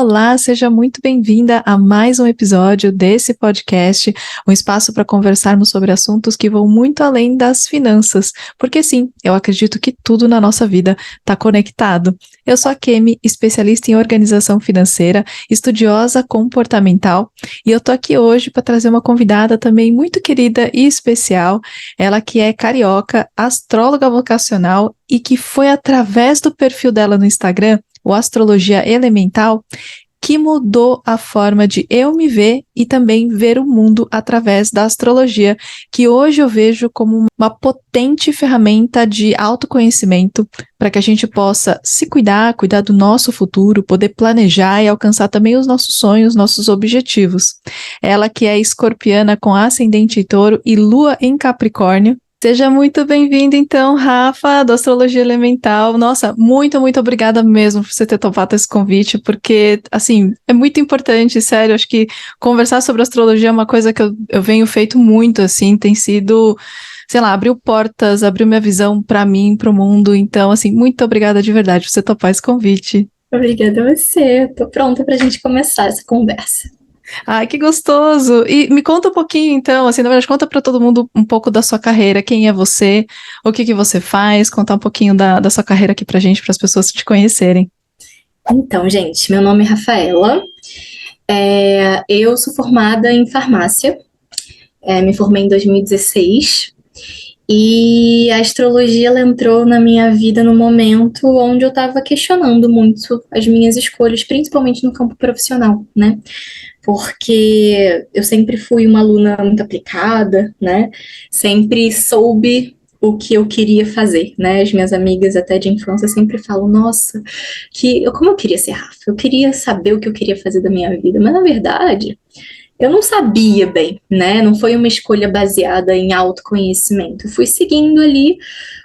Olá, seja muito bem-vinda a mais um episódio desse podcast, um espaço para conversarmos sobre assuntos que vão muito além das finanças, porque sim, eu acredito que tudo na nossa vida está conectado. Eu sou a Kemi, especialista em organização financeira, estudiosa comportamental, e eu tô aqui hoje para trazer uma convidada também muito querida e especial, ela que é carioca, astróloga vocacional e que foi através do perfil dela no Instagram, o Astrologia Elemental, que mudou a forma de eu me ver e também ver o mundo através da astrologia, que hoje eu vejo como uma potente ferramenta de autoconhecimento para que a gente possa se cuidar, cuidar do nosso futuro, poder planejar e alcançar também os nossos sonhos, nossos objetivos. Ela que é escorpiana com ascendente em touro e lua em Capricórnio. Seja muito bem-vindo, então, Rafa, do Astrologia Elemental. Nossa, muito obrigada mesmo por você ter topado esse convite, porque, assim, é muito importante, sério, acho que conversar sobre astrologia é uma coisa que eu venho feito muito, assim, tem sido, sei lá, abriu portas, abriu minha visão para mim, para o mundo, então, assim, muito obrigada de verdade por você topar esse convite. Obrigada a você. Tô pronta pra gente começar essa conversa. Ai, que gostoso! E me conta um pouquinho, então, assim, na verdade, conta para todo mundo um pouco da sua carreira, quem é você, o que que você faz, contar um pouquinho da sua carreira aqui pra gente, para as pessoas te conhecerem. Então, gente, meu nome é Rafaela. Eu sou formada em farmácia. Me formei em 2016. E a astrologia ela entrou na minha vida no momento onde eu estava questionando muito as minhas escolhas, principalmente no campo profissional, né? Porque eu sempre fui uma aluna muito aplicada, né? Sempre soube o que eu queria fazer, né? As minhas amigas até de infância sempre falam, nossa, como eu queria ser Rafa, eu queria saber o que eu queria fazer da minha vida, mas na verdade eu não sabia bem, né? Não foi uma escolha baseada em autoconhecimento. Eu fui seguindo ali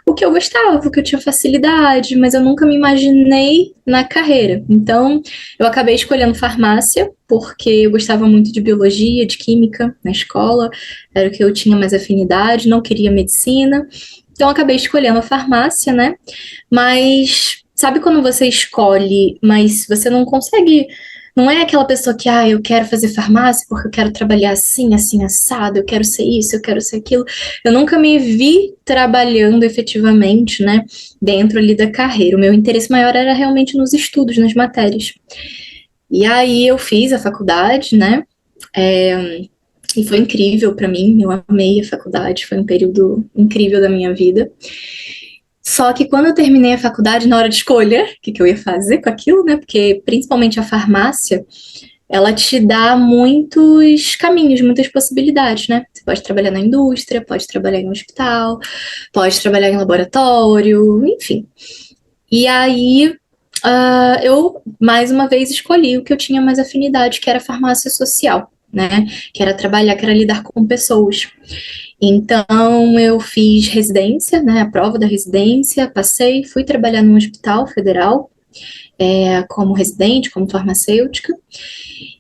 o que eu gostava, o que eu tinha facilidade, mas eu nunca me imaginei na carreira. Então, eu acabei escolhendo farmácia, porque eu gostava muito de biologia, de química na escola, era o que eu tinha mais afinidade, não queria medicina. Então, eu acabei escolhendo a farmácia, né? Mas sabe quando você escolhe, mas você não consegue. Não é aquela pessoa que, eu quero fazer farmácia porque eu quero trabalhar assim, assim, assado, eu quero ser isso, eu quero ser aquilo. Eu nunca me vi trabalhando efetivamente, né, dentro ali da carreira. O meu interesse maior era realmente nos estudos, nas matérias. E aí eu fiz a faculdade, né, e foi incrível para mim, eu amei a faculdade, foi um período incrível da minha vida. Só que quando eu terminei a faculdade, na hora de escolher o que eu ia fazer com aquilo, né? Porque principalmente a farmácia, ela te dá muitos caminhos, muitas possibilidades, né? Você pode trabalhar na indústria, pode trabalhar em um hospital, pode trabalhar em laboratório, enfim. E aí, eu mais uma vez escolhi o que eu tinha mais afinidade, que era farmácia social, né? Que era trabalhar, que era lidar com pessoas. Então, eu fiz residência, né, a prova da residência, passei, fui trabalhar num hospital federal, como residente, como farmacêutica,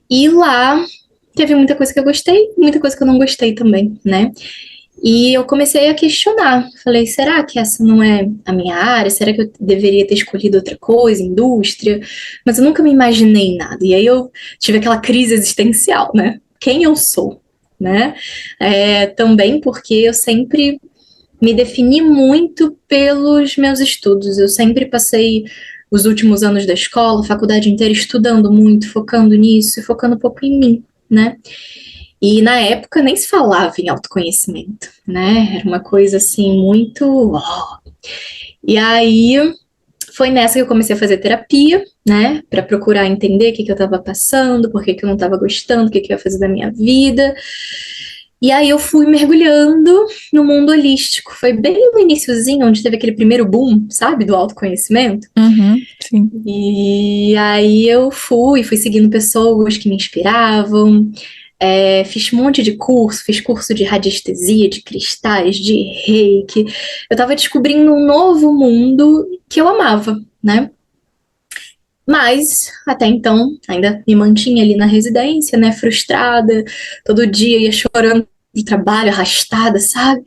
e lá teve muita coisa que eu gostei, muita coisa que eu não gostei também, né? E eu comecei a questionar, falei, será que essa não é a minha área? Será que eu deveria ter escolhido outra coisa, indústria? Mas eu nunca me imaginei em nada, e aí eu tive aquela crise existencial, né? Quem eu sou? Né? Também porque eu sempre me defini muito pelos meus estudos. Eu sempre passei os últimos anos da escola, a faculdade inteira, estudando muito, focando nisso e focando um pouco em mim, né? E na época nem se falava em autoconhecimento, né? Era uma coisa assim muito. E aí foi nessa que eu comecei a fazer terapia, né? Para procurar entender o que eu estava passando, por que eu não estava gostando, o que eu ia fazer da minha vida. E aí eu fui mergulhando no mundo holístico. Foi bem no iniciozinho, onde teve aquele primeiro boom, sabe, do autoconhecimento. Uhum, sim. E aí eu fui seguindo pessoas que me inspiravam. Fiz um monte de curso, fiz curso de radiestesia, de cristais, de reiki. Eu tava descobrindo um novo mundo que eu amava, né? Mas, até então, ainda me mantinha ali na residência, né? Frustrada, todo dia ia chorando de trabalho, arrastada, sabe?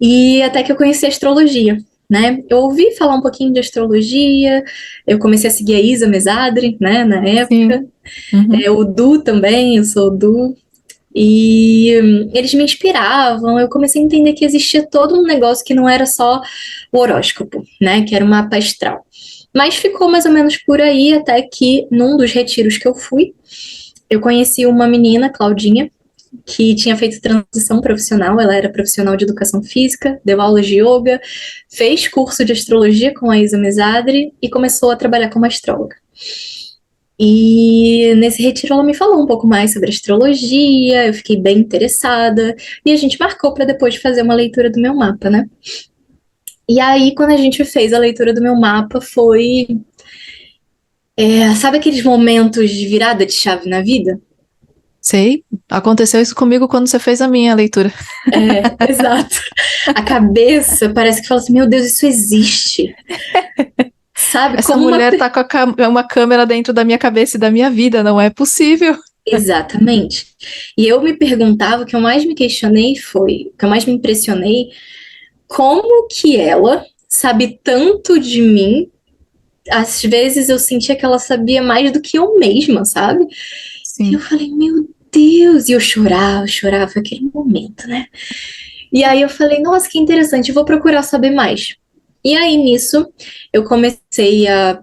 E até que eu conheci a astrologia, né? Eu ouvi falar um pouquinho de astrologia, eu comecei a seguir a Isa Mesadri, né, na época. Sim. Uhum. O Du também, eu sou o Du. E eles me inspiravam, eu comecei a entender que existia todo um negócio que não era só o horóscopo, né? Que era o mapa astral. Mas ficou mais ou menos por aí, até que num dos retiros que eu fui, eu conheci uma menina, Claudinha, que tinha feito transição profissional, ela era profissional de educação física, deu aulas de yoga, fez curso de astrologia com a Isa Mesadri e começou a trabalhar como astróloga. E nesse retiro ela me falou um pouco mais sobre astrologia, eu fiquei bem interessada, e a gente marcou para depois fazer uma leitura do meu mapa, né? E aí, quando a gente fez a leitura do meu mapa, foi. Sabe aqueles momentos de virada de chave na vida? Sei. Aconteceu isso comigo quando você fez a minha leitura. Exato. A cabeça parece que fala assim: meu Deus, isso existe. Sabe? Essa Como uma. mulher tá com uma câmera dentro da minha cabeça e da minha vida, não é possível. Exatamente. E eu me perguntava, o que eu mais me questionei foi, o que eu mais me impressionei, como que ela sabe tanto de mim. Às vezes eu sentia que ela sabia mais do que eu mesma, sabe? E eu Sim. falei, meu Deus, e eu chorava aquele momento, né? E aí eu falei, nossa, que interessante, eu vou procurar saber mais. E aí nisso eu comecei a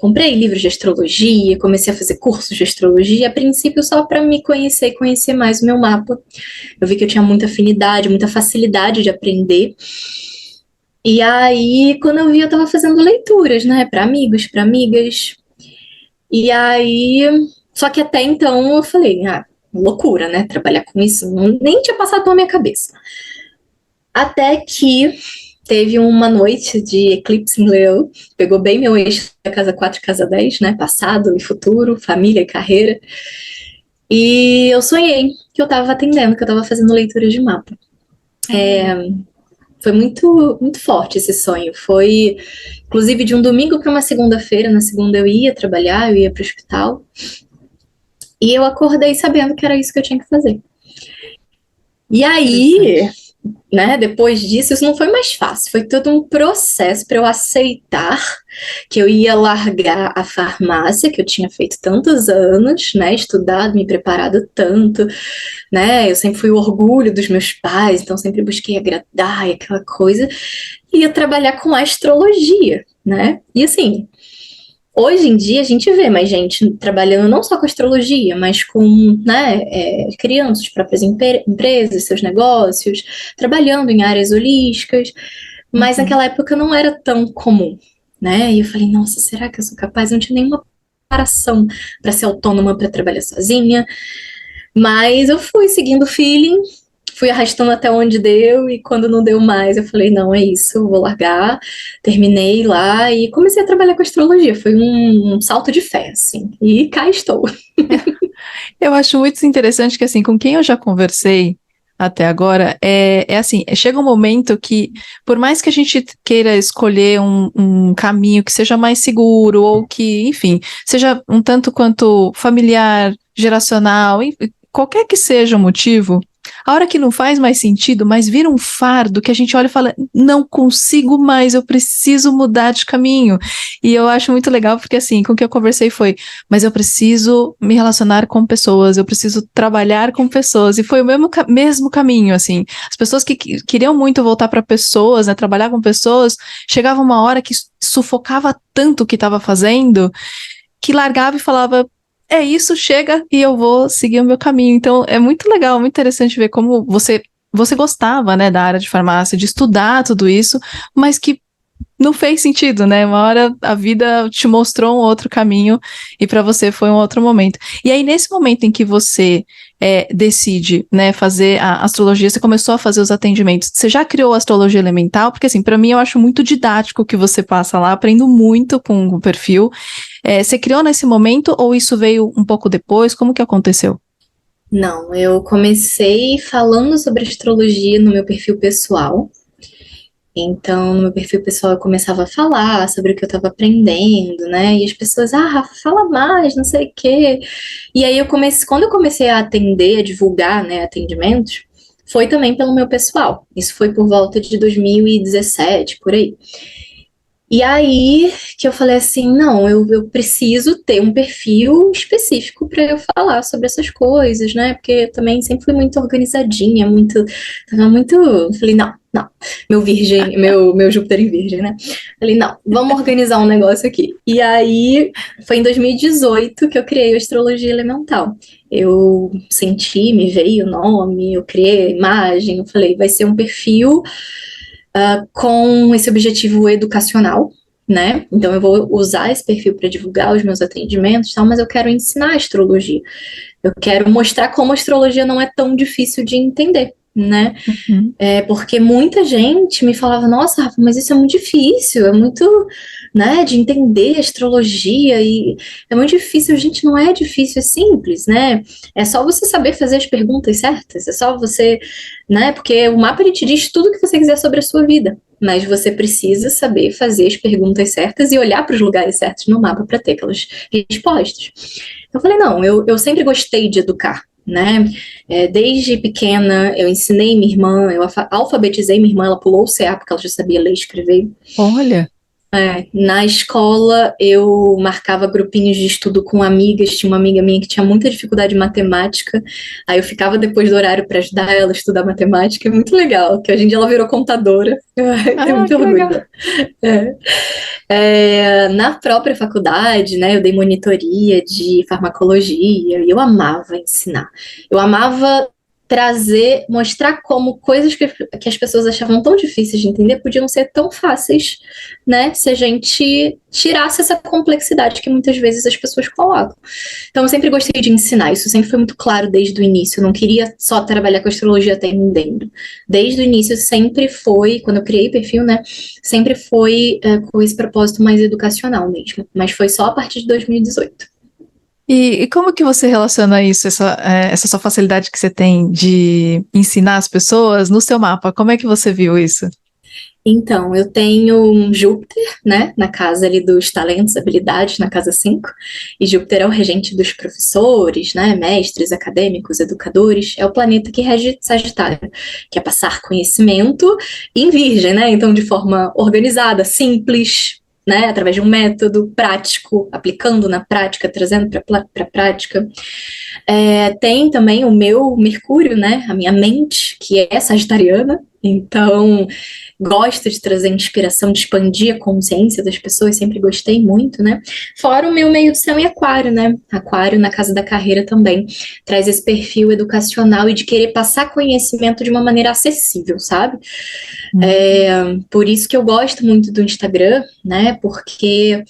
comprei livros de astrologia, comecei a fazer cursos de astrologia, a princípio só para me conhecer e conhecer mais o meu mapa. Eu vi que eu tinha muita afinidade, muita facilidade de aprender. E aí, quando eu vi, eu tava fazendo leituras, né, para amigos, para amigas. E aí, só que até então eu falei, loucura, né, trabalhar com isso, nem tinha passado pela minha cabeça. Até que teve uma noite de eclipse em Leão, pegou bem meu eixo da casa 4 e casa 10, né, passado e futuro, família e carreira. E eu sonhei que eu tava atendendo, que eu tava fazendo leitura de mapa. Foi muito, muito forte esse sonho. Foi, inclusive, de um domingo para uma segunda-feira. Na segunda eu ia trabalhar, eu ia para o hospital. E eu acordei sabendo que era isso que eu tinha que fazer. E aí, né, depois disso, isso não foi mais fácil. Foi todo um processo para eu aceitar que eu ia largar a farmácia, que eu tinha feito tantos anos, né, estudado, me preparado tanto, né? Eu sempre fui o orgulho dos meus pais, então sempre busquei agradar e aquela coisa. E ia trabalhar com astrologia, né? E assim, hoje em dia a gente vê mais gente trabalhando não só com astrologia, mas com, né, criando suas próprias empresas, seus negócios, trabalhando em áreas holísticas, mas Uhum. naquela época não era tão comum, né? E eu falei, nossa, será que eu sou capaz? Eu não tinha nenhuma preparação para ser autônoma, para trabalhar sozinha, mas eu fui seguindo o feeling, fui arrastando até onde deu, e quando não deu mais, eu falei, não, é isso, vou largar. Terminei lá e comecei a trabalhar com astrologia. Foi um salto de fé, assim. E cá estou. Eu acho muito interessante que, assim, com quem eu já conversei até agora, é assim, chega um momento que, por mais que a gente queira escolher um caminho que seja mais seguro, ou que, enfim, seja um tanto quanto familiar, geracional, qualquer que seja o motivo, a hora que não faz mais sentido, mas vira um fardo que a gente olha e fala, não consigo mais, eu preciso mudar de caminho. E eu acho muito legal, porque assim, com o que eu conversei foi, mas eu preciso me relacionar com pessoas, eu preciso trabalhar com pessoas, e foi o mesmo caminho, assim. As pessoas que queriam muito voltar para pessoas, né, trabalhar com pessoas, chegava uma hora que sufocava tanto o que estava fazendo, que largava e falava, é isso, chega, e eu vou seguir o meu caminho. Então, é muito legal, muito interessante ver como você gostava, né, da área de farmácia, de estudar tudo isso, mas que não fez sentido, né? Uma hora a vida te mostrou um outro caminho e para você foi um outro momento. E aí, nesse momento em que você decide, né, fazer a astrologia, você começou a fazer os atendimentos, você já criou a astrologia elemental? Porque, assim, para mim eu acho muito didático o que você passa lá, aprendo muito com o perfil. Você criou nesse momento ou isso veio um pouco depois? Como que aconteceu? Não, eu comecei falando sobre astrologia no meu perfil pessoal. Então, no meu perfil pessoal, eu começava a falar sobre o que eu estava aprendendo, né? E as pessoas, Rafa, fala mais, não sei o quê. E aí, quando eu comecei a atender, a divulgar, né, atendimentos, foi também pelo meu pessoal. Isso foi por volta de 2017, por aí. E aí que eu falei assim, não, eu preciso ter um perfil específico para eu falar sobre essas coisas, né? Porque eu também sempre fui muito organizadinha, tava muito, falei, não, meu Júpiter em Virgem, né? Falei, não, vamos organizar um negócio aqui. E aí foi em 2018 que eu criei a Astrologia Elemental. Eu senti, me veio o nome, eu criei a imagem, eu falei, vai ser um perfil com esse objetivo educacional, né? Então eu vou usar esse perfil para divulgar os meus atendimentos, tal, mas eu quero ensinar astrologia. Eu quero mostrar como a astrologia não é tão difícil de entender, né? Uhum. Porque muita gente me falava, nossa, Rafa, mas isso é muito difícil, é muito, né, de entender astrologia e é muito difícil. Gente, não é difícil, é simples, né? É só você saber fazer as perguntas certas, é só você, né? Porque o mapa ele te diz tudo o que você quiser sobre a sua vida, mas você precisa saber fazer as perguntas certas e olhar para os lugares certos no mapa para ter aquelas respostas. Então, eu falei, não, eu sempre gostei de educar, né? Desde pequena, eu ensinei minha irmã, eu alfabetizei minha irmã, ela pulou o CA porque ela já sabia ler e escrever. Olha, Na escola, eu marcava grupinhos de estudo com amigas. Tinha uma amiga minha que tinha muita dificuldade em matemática. Aí eu ficava depois do horário para ajudar ela a estudar matemática. É muito legal, que hoje em dia ela virou contadora. Eu tenho muito que orgulho legal. dela. É. Na própria faculdade, né, eu dei monitoria de farmacologia e eu amava ensinar. Eu amava mostrar como coisas que as pessoas achavam tão difíceis de entender podiam ser tão fáceis, né, se a gente tirasse essa complexidade que muitas vezes as pessoas colocam. Então, eu sempre gostei de ensinar, isso sempre foi muito claro desde o início. Eu não queria só trabalhar com astrologia atendendo. Desde o início, sempre foi, quando eu criei o perfil, né, sempre foi com esse propósito mais educacional mesmo. Mas foi só a partir de 2018. E como que você relaciona isso, essa sua facilidade que você tem de ensinar as pessoas no seu mapa? Como é que você viu isso? Então, eu tenho um Júpiter, né, na casa ali dos talentos, habilidades, na casa 5, e Júpiter é o regente dos professores, né, mestres, acadêmicos, educadores, é o planeta que rege Sagitário, que é passar conhecimento em Virgem, né, então de forma organizada, simples, né, através de um método prático, aplicando na prática, trazendo para a prática. Tem também o meu Mercúrio, né, a minha mente, que é sagitariana, então gosto de trazer inspiração, de expandir a consciência das pessoas, sempre gostei muito, né? Fora o meu meio do céu em Aquário, né? Aquário na casa da carreira também traz esse perfil educacional e de querer passar conhecimento de uma maneira acessível, sabe? Por isso que eu gosto muito do Instagram, né? Porque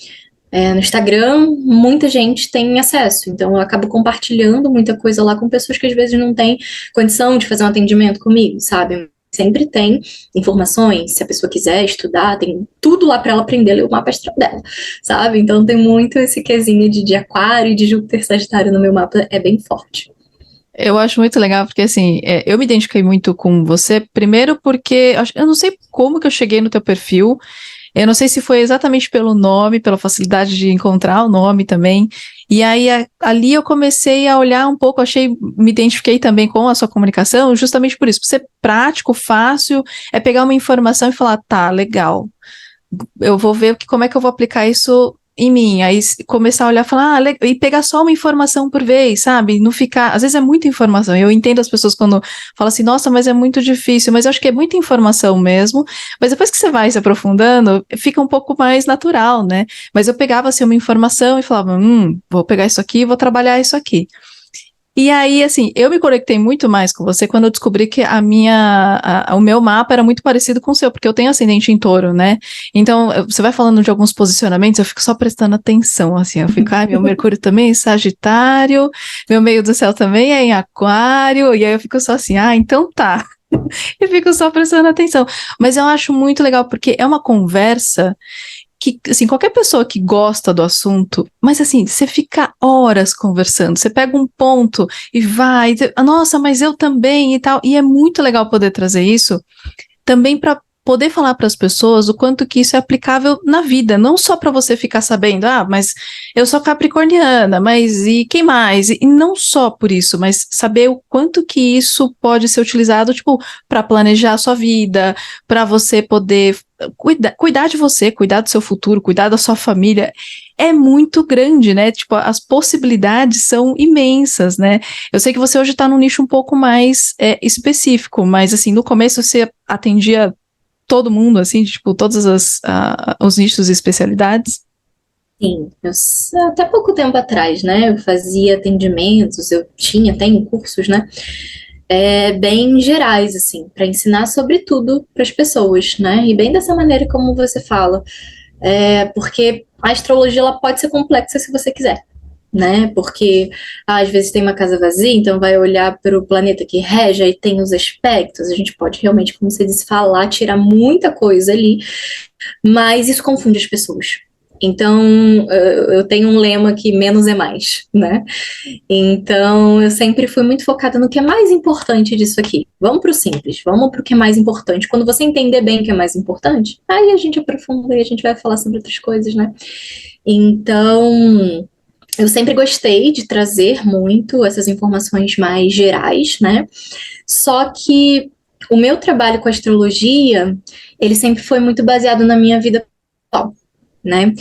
no Instagram, muita gente tem acesso, então eu acabo compartilhando muita coisa lá com pessoas que às vezes não têm condição de fazer um atendimento comigo, sabe? Sempre tem informações, se a pessoa quiser estudar, tem tudo lá para ela aprender a ler o mapa astral dela, sabe? Então tem muito esse quesinho de Aquário e de Júpiter Sagitário no meu mapa, é bem forte. Eu acho muito legal, porque assim, eu me identifiquei muito com você, primeiro porque eu não sei como que eu cheguei no teu perfil, eu não sei se foi exatamente pelo nome, pela facilidade de encontrar o nome também, e aí ali eu comecei a olhar um pouco, me identifiquei também com a sua comunicação, justamente por isso, por ser prático, fácil, é pegar uma informação e falar, tá, legal, eu vou ver como é que eu vou aplicar isso em mim, aí começar a olhar e falar, e pegar só uma informação por vez, sabe? Não ficar, às vezes é muita informação, eu entendo as pessoas quando falam assim, nossa, mas é muito difícil, mas eu acho que é muita informação mesmo, mas depois que você vai se aprofundando, fica um pouco mais natural, né? Mas eu pegava assim uma informação e falava, vou pegar isso aqui, vou trabalhar isso aqui. E aí, assim, eu me conectei muito mais com você quando eu descobri que o meu mapa era muito parecido com o seu, porque eu tenho ascendente em touro, né? Então, você vai falando de alguns posicionamentos, eu fico só prestando atenção, assim, eu fico, meu Mercúrio também é em Sagitário, meu meio do céu também é em Aquário, e aí eu fico só assim, então tá. E fico só prestando atenção. Mas eu acho muito legal, porque é uma conversa que, assim, qualquer pessoa que gosta do assunto, mas assim, você fica horas conversando, você pega um ponto e nossa, mas eu também e tal, e é muito legal poder trazer isso também para poder falar para as pessoas o quanto que isso é aplicável na vida, não só para você ficar sabendo, mas eu sou capricorniana, mas e quem mais? E não só por isso, mas saber o quanto que isso pode ser utilizado, tipo, para planejar a sua vida, para você poder cuidar de você, cuidar do seu futuro, cuidar da sua família. É muito grande, né? Tipo, as possibilidades são imensas, né? Eu sei que você hoje está num nicho um pouco mais específico, mas assim, no começo você atendia todo mundo, assim, tipo, todos os nichos e especialidades? Sim, até pouco tempo atrás, né? Eu fazia atendimentos, tenho cursos, né? Bem gerais, assim, para ensinar sobre tudo para as pessoas, né? E bem dessa maneira como você fala. Porque a astrologia ela pode ser complexa se você quiser, né? Porque às vezes tem uma casa vazia, então vai olhar para o planeta que rege, aí tem os aspectos, a gente pode realmente, como você disse, falar, tirar muita coisa ali, mas isso confunde as pessoas. Então, eu tenho um lema que menos é mais, né? Então, eu sempre fui muito focada no que é mais importante disso aqui. Vamos para o simples, vamos para o que é mais importante. Quando você entender bem o que é mais importante, aí a gente aprofunda e a gente vai falar sobre outras coisas, né? Então, eu sempre gostei de trazer muito essas informações mais gerais, né? Só que o meu trabalho com astrologia, ele sempre foi muito baseado na minha vida pessoal, né?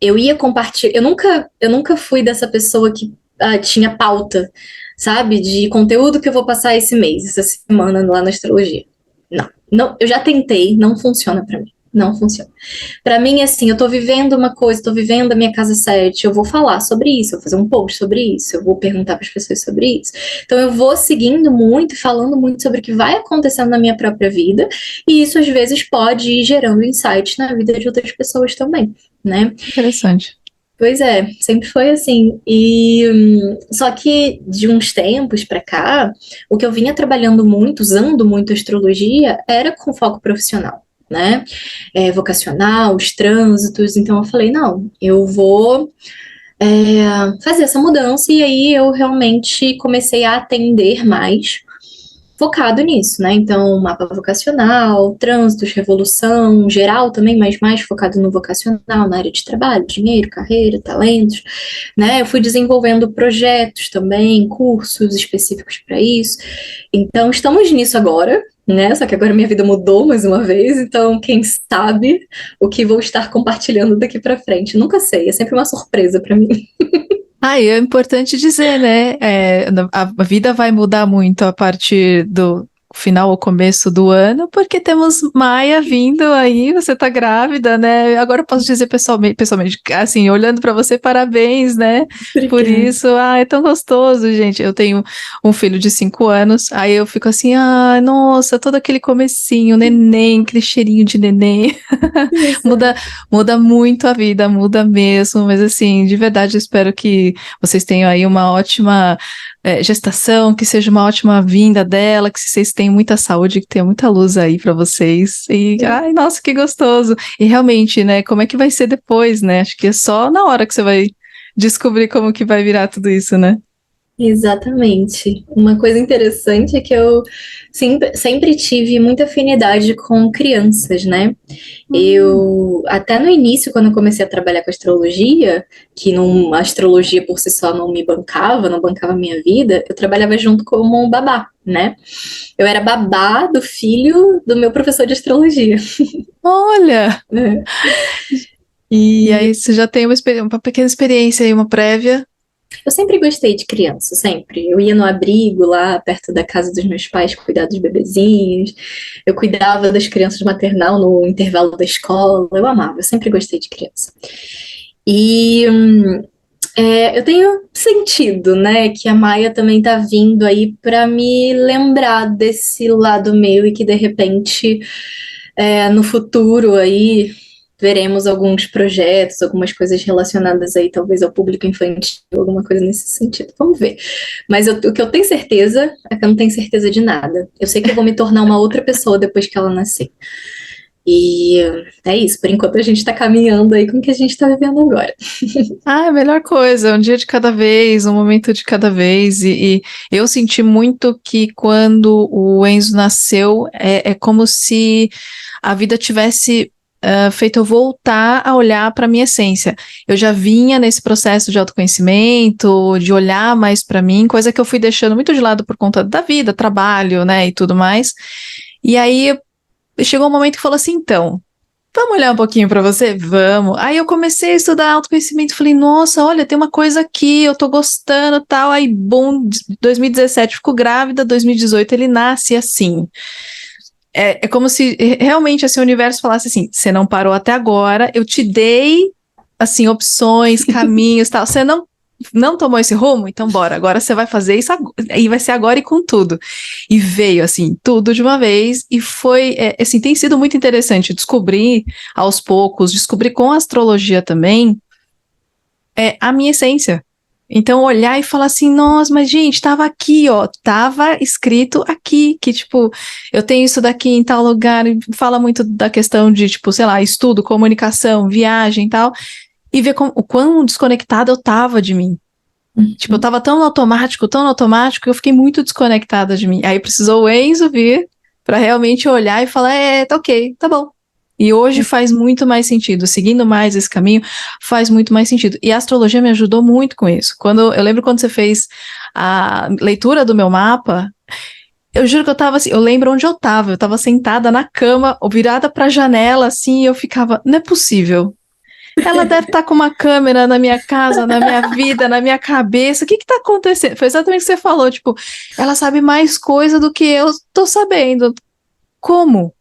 Eu ia compartilhar. Eu nunca fui dessa pessoa que tinha pauta, sabe? De conteúdo que eu vou passar esse mês, essa semana lá na astrologia. Não, não, eu já tentei, não funciona pra mim. Não funciona. Pra mim, assim, eu tô vivendo uma coisa, tô vivendo a minha casa 7, eu vou falar sobre isso, eu vou fazer um post sobre isso, eu vou perguntar para as pessoas sobre isso. Então, eu vou seguindo muito e falando muito sobre o que vai acontecendo na minha própria vida, e isso às vezes pode ir gerando insights na vida de outras pessoas também, né? Interessante. Pois é, sempre foi assim. Só que de uns tempos pra cá, o que eu vinha trabalhando muito, usando muito astrologia, era com foco profissional, né? Vocacional, os trânsitos. Então eu falei, não, eu vou fazer essa mudança, e aí eu realmente comecei a atender mais focado nisso, né? Então, mapa vocacional, trânsitos, revolução, geral também, mas mais focado no vocacional, na área de trabalho, dinheiro, carreira, talentos, né? Eu fui desenvolvendo projetos também, cursos específicos para isso. Então, estamos nisso agora, né? Só que agora minha vida mudou mais uma vez, então quem sabe o que vou estar compartilhando daqui para frente. Nunca sei, é sempre uma surpresa para mim. E é importante dizer, né? A vida vai mudar muito a partir do final ou começo do ano, porque temos Maia vindo aí, você tá grávida, né? Agora eu posso dizer pessoalmente, assim, olhando para você, parabéns, né? Por Obrigada. isso, é tão gostoso, gente. Eu tenho um filho de 5 anos, aí eu fico assim, nossa, todo aquele comecinho, neném, aquele cheirinho de neném. Muda, Exato. muda muito a vida, muda mesmo, mas assim, de verdade, eu espero que vocês tenham aí uma ótima gestação, que seja uma ótima vinda dela, que vocês tenham muita saúde, que tenha muita luz aí para vocês. E, ai, nossa, que gostoso. E realmente, né, como é que vai ser depois, né? Acho que é só na hora que você vai descobrir como que vai virar tudo isso, né? Exatamente. Uma coisa interessante é que eu sempre tive muita afinidade com crianças, né? Hum. Eu, até no início, quando eu comecei a trabalhar com astrologia, que a astrologia por si só não me bancava, não bancava a minha vida, eu trabalhava junto como um babá, né? Eu era babá do filho do meu professor de astrologia. Olha! Né? E E aí você já tem uma pequena experiência aí, uma prévia. eu sempre gostei de criança, sempre. Eu ia no abrigo lá perto da casa dos meus pais cuidar dos bebezinhos. Eu cuidava das crianças maternal no intervalo da escola. Eu amava, eu sempre gostei de criança. E eu tenho sentido, né, que a Maia também tá vindo aí para me lembrar desse lado meu e que de repente no futuro aí veremos alguns projetos, algumas coisas relacionadas aí talvez ao público infantil, alguma coisa nesse sentido. Vamos ver. Mas o que eu tenho certeza é que eu não tenho certeza de nada. Eu sei que eu vou me tornar uma outra pessoa depois que ela nascer. E é isso, por enquanto a gente tá caminhando aí com o que a gente tá vivendo agora. Ah, é a melhor coisa, um dia de cada vez, um momento de cada vez. E eu senti muito que quando o Enzo nasceu, é como se a vida tivesse feito eu voltar a olhar para minha essência. Eu já vinha nesse processo de autoconhecimento, de olhar mais para mim, coisa que eu fui deixando muito de lado por conta da vida, trabalho, né, e tudo mais. E aí chegou um momento que falou assim, então, vamos olhar um pouquinho para você? Vamos. Aí eu comecei a estudar autoconhecimento, falei, nossa, olha, tem uma coisa aqui, eu tô gostando, tal. Aí, bom, 2017 fico grávida, 2018 ele nasce assim. É como se realmente assim, o universo falasse assim, você não parou até agora, eu te dei assim opções, caminhos, tal. Você não tomou esse rumo? Então bora, agora você vai fazer isso e vai ser agora e com tudo. E veio assim, tudo de uma vez e foi, assim, tem sido muito interessante descobrir aos poucos, descobrir com a astrologia também, a minha essência. Então, olhar e falar assim, nossa, mas gente, tava aqui, ó, tava escrito aqui, que, tipo, eu tenho isso daqui em tal lugar, e fala muito da questão de, tipo, sei lá, estudo, comunicação, viagem e tal, e ver o quão desconectada eu tava de mim. Tipo, eu tava tão no automático, que eu fiquei muito desconectada de mim. Aí precisou o Enzo vir pra realmente olhar e falar, tá ok, tá bom. E hoje faz muito mais sentido, seguindo mais esse caminho, faz muito mais sentido. E a astrologia me ajudou muito com isso. Eu lembro quando você fez a leitura do meu mapa, eu juro que eu tava assim, eu lembro onde eu tava sentada na cama, virada pra janela, assim, e eu ficava, não é possível. Ela deve estar com uma câmera na minha casa, na minha vida, na minha cabeça. O que está acontecendo? Foi exatamente o que você falou, tipo, ela sabe mais coisa do que eu tô sabendo. Como?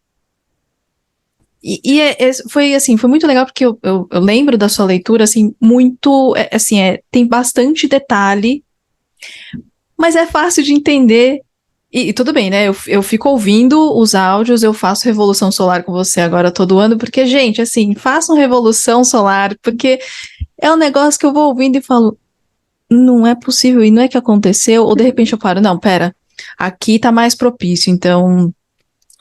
Foi assim, foi muito legal porque eu lembro da sua leitura, assim, muito, assim, tem bastante detalhe, mas é fácil de entender. E tudo bem, né? Eu fico ouvindo os áudios, eu faço Revolução Solar com você agora todo ano, porque, gente, assim, façam Revolução Solar, porque é um negócio que eu vou ouvindo e falo, não é possível, e não é que aconteceu, ou de repente eu paro, não, pera, aqui tá mais propício, então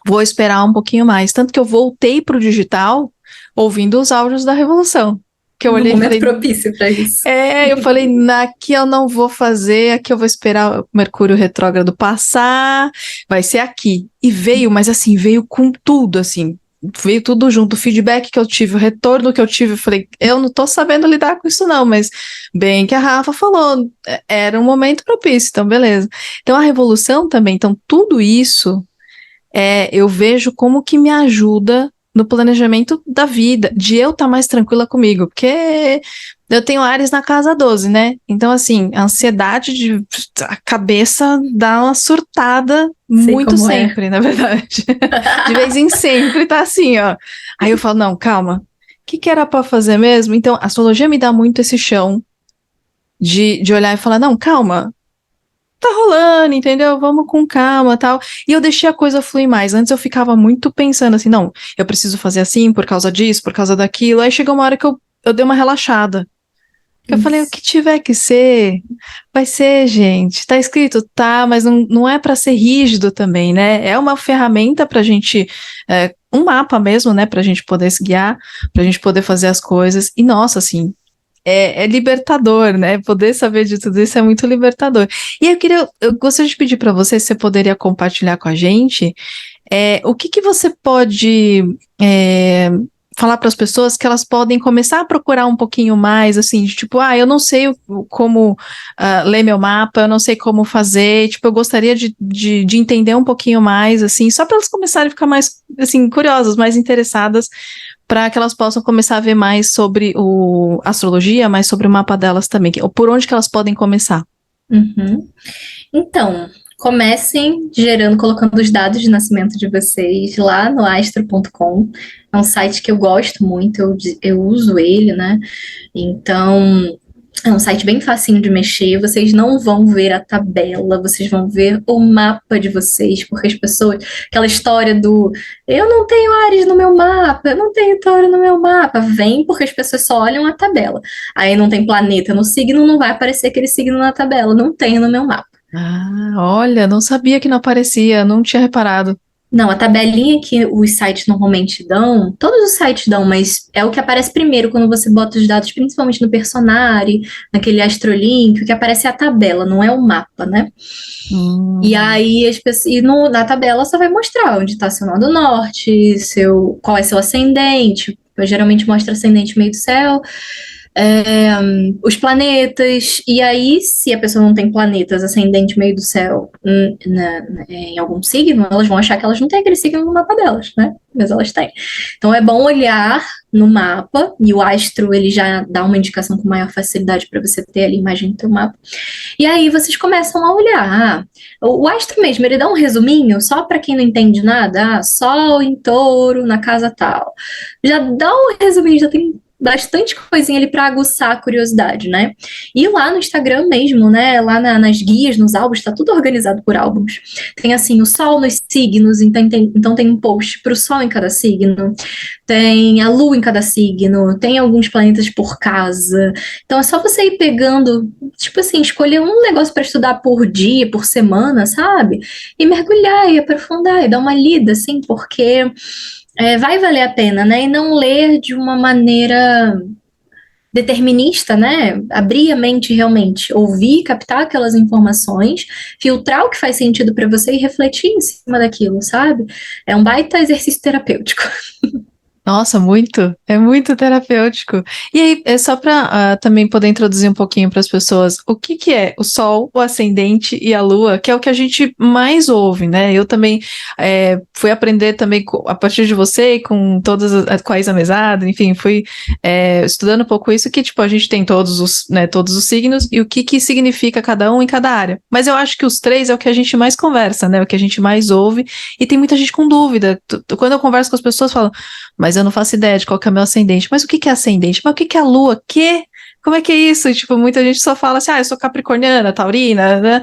vou esperar um pouquinho mais. Tanto que eu voltei pro digital ouvindo os áudios da Revolução. Que eu No olhei e momento falei, propício para isso. eu falei, aqui eu não vou fazer, aqui eu vou esperar o Mercúrio retrógrado passar, vai ser aqui. E veio, mas assim, veio com tudo, assim, veio tudo junto, o feedback que eu tive, o retorno que eu tive, eu falei, eu não tô sabendo lidar com isso não, mas bem que a Rafa falou, era um momento propício, então beleza. Então a revolução também, então tudo isso, eu vejo como que me ajuda no planejamento da vida, de eu estar mais tranquila comigo, porque eu tenho Áries na casa 12, né? Então, assim, a ansiedade a cabeça dá uma surtada Sei muito como é. sempre, na verdade. De vez em sempre tá assim, ó. Aí eu falo, não, calma, o que era pra fazer mesmo? Então, a astrologia me dá muito esse chão de olhar e falar, não, calma, tá rolando, entendeu? Vamos com calma, tal. E eu deixei a coisa fluir mais. Antes eu ficava muito pensando assim, não, eu preciso fazer assim por causa disso, por causa daquilo. Aí chegou uma hora que eu dei uma relaxada. Eu falei, o Isso. que tiver que ser, vai ser, gente. Tá escrito, tá, mas não é para ser rígido também, né? É uma ferramenta pra gente, um mapa mesmo, né? Pra gente poder se guiar, pra gente poder fazer as coisas. E nossa, assim, é libertador, né? Poder saber de tudo isso é muito libertador. E eu gostaria de pedir para você se você poderia compartilhar com a gente, o que você pode falar para as pessoas que elas podem começar a procurar um pouquinho mais, assim, de tipo, eu não sei como ler meu mapa, eu não sei como fazer, tipo, eu gostaria de entender um pouquinho mais, assim, só para elas começarem a ficar mais, assim, curiosas, mais interessadas, para que elas possam começar a ver mais sobre astrologia, mais sobre o mapa delas também, ou por onde que elas podem começar. Uhum. Então, comecem gerando, colocando os dados de nascimento de vocês lá no astro.com. É um site que eu gosto muito, eu uso ele, né? Então, é um site bem facinho de mexer. Vocês não vão ver a tabela, vocês vão ver o mapa de vocês, porque as pessoas, aquela história do eu não tenho Áries no meu mapa, eu não tenho Touro no meu mapa, vem porque as pessoas só olham a tabela. Aí não tem planeta no signo, não vai aparecer aquele signo na tabela, não tem no meu mapa. Olha, não sabia que não aparecia, não tinha reparado. Não, a tabelinha que os sites normalmente dão, todos os sites dão, mas é o que aparece primeiro quando você bota os dados, principalmente no Personari, naquele Astrolink, o que aparece é a tabela, não é o mapa, né? E Hum. aí na tabela só vai mostrar onde está seu nó do norte, qual é seu ascendente. Eu geralmente mostra ascendente meio do céu, é, os planetas, e aí, se a pessoa não tem planetas ascendente meio do céu em algum signo, elas vão achar que elas não têm aquele signo no mapa delas, né? Mas elas têm. Então é bom olhar no mapa, e o astro ele já dá uma indicação com maior facilidade para você ter ali a imagem do teu mapa. E aí vocês começam a olhar. O astro mesmo, ele dá um resuminho, só para quem não entende nada, Sol em Touro, na casa tal. Já dá um resuminho, já tem bastante coisinha ali para aguçar a curiosidade, né? E lá no Instagram mesmo, né? Lá nas guias, nos álbuns, tá tudo organizado por álbuns. Tem assim, o Sol nos signos, então tem um post pro Sol em cada signo, tem a Lua em cada signo, tem alguns planetas por casa. Então é só você ir pegando, tipo assim, escolher um negócio para estudar por dia, por semana, sabe? E mergulhar e aprofundar e dar uma lida, assim, porque vai valer a pena, né? E não ler de uma maneira determinista, né? Abrir a mente realmente, ouvir, captar aquelas informações, filtrar o que faz sentido para você e refletir em cima daquilo, sabe? É um baita exercício terapêutico. Nossa, muito. É muito terapêutico. E aí, é só para também poder introduzir um pouquinho para as pessoas, o que que é o Sol, o Ascendente e a Lua, que é o que a gente mais ouve, né? Eu também fui aprender também a partir de você, e com com a Isa Mesada, enfim, fui estudando um pouco isso, que tipo, a gente tem todos os signos e o que que significa cada um em cada área. Mas eu acho que os três é o que a gente mais conversa, né? O que a gente mais ouve, e tem muita gente com dúvida. Quando eu converso com as pessoas, falam, mas eu não faço ideia de qual que é o meu ascendente. Mas o que que é ascendente? Mas o que que é a lua? Como é que é isso? E, tipo, muita gente só fala assim, eu sou capricorniana, taurina, né?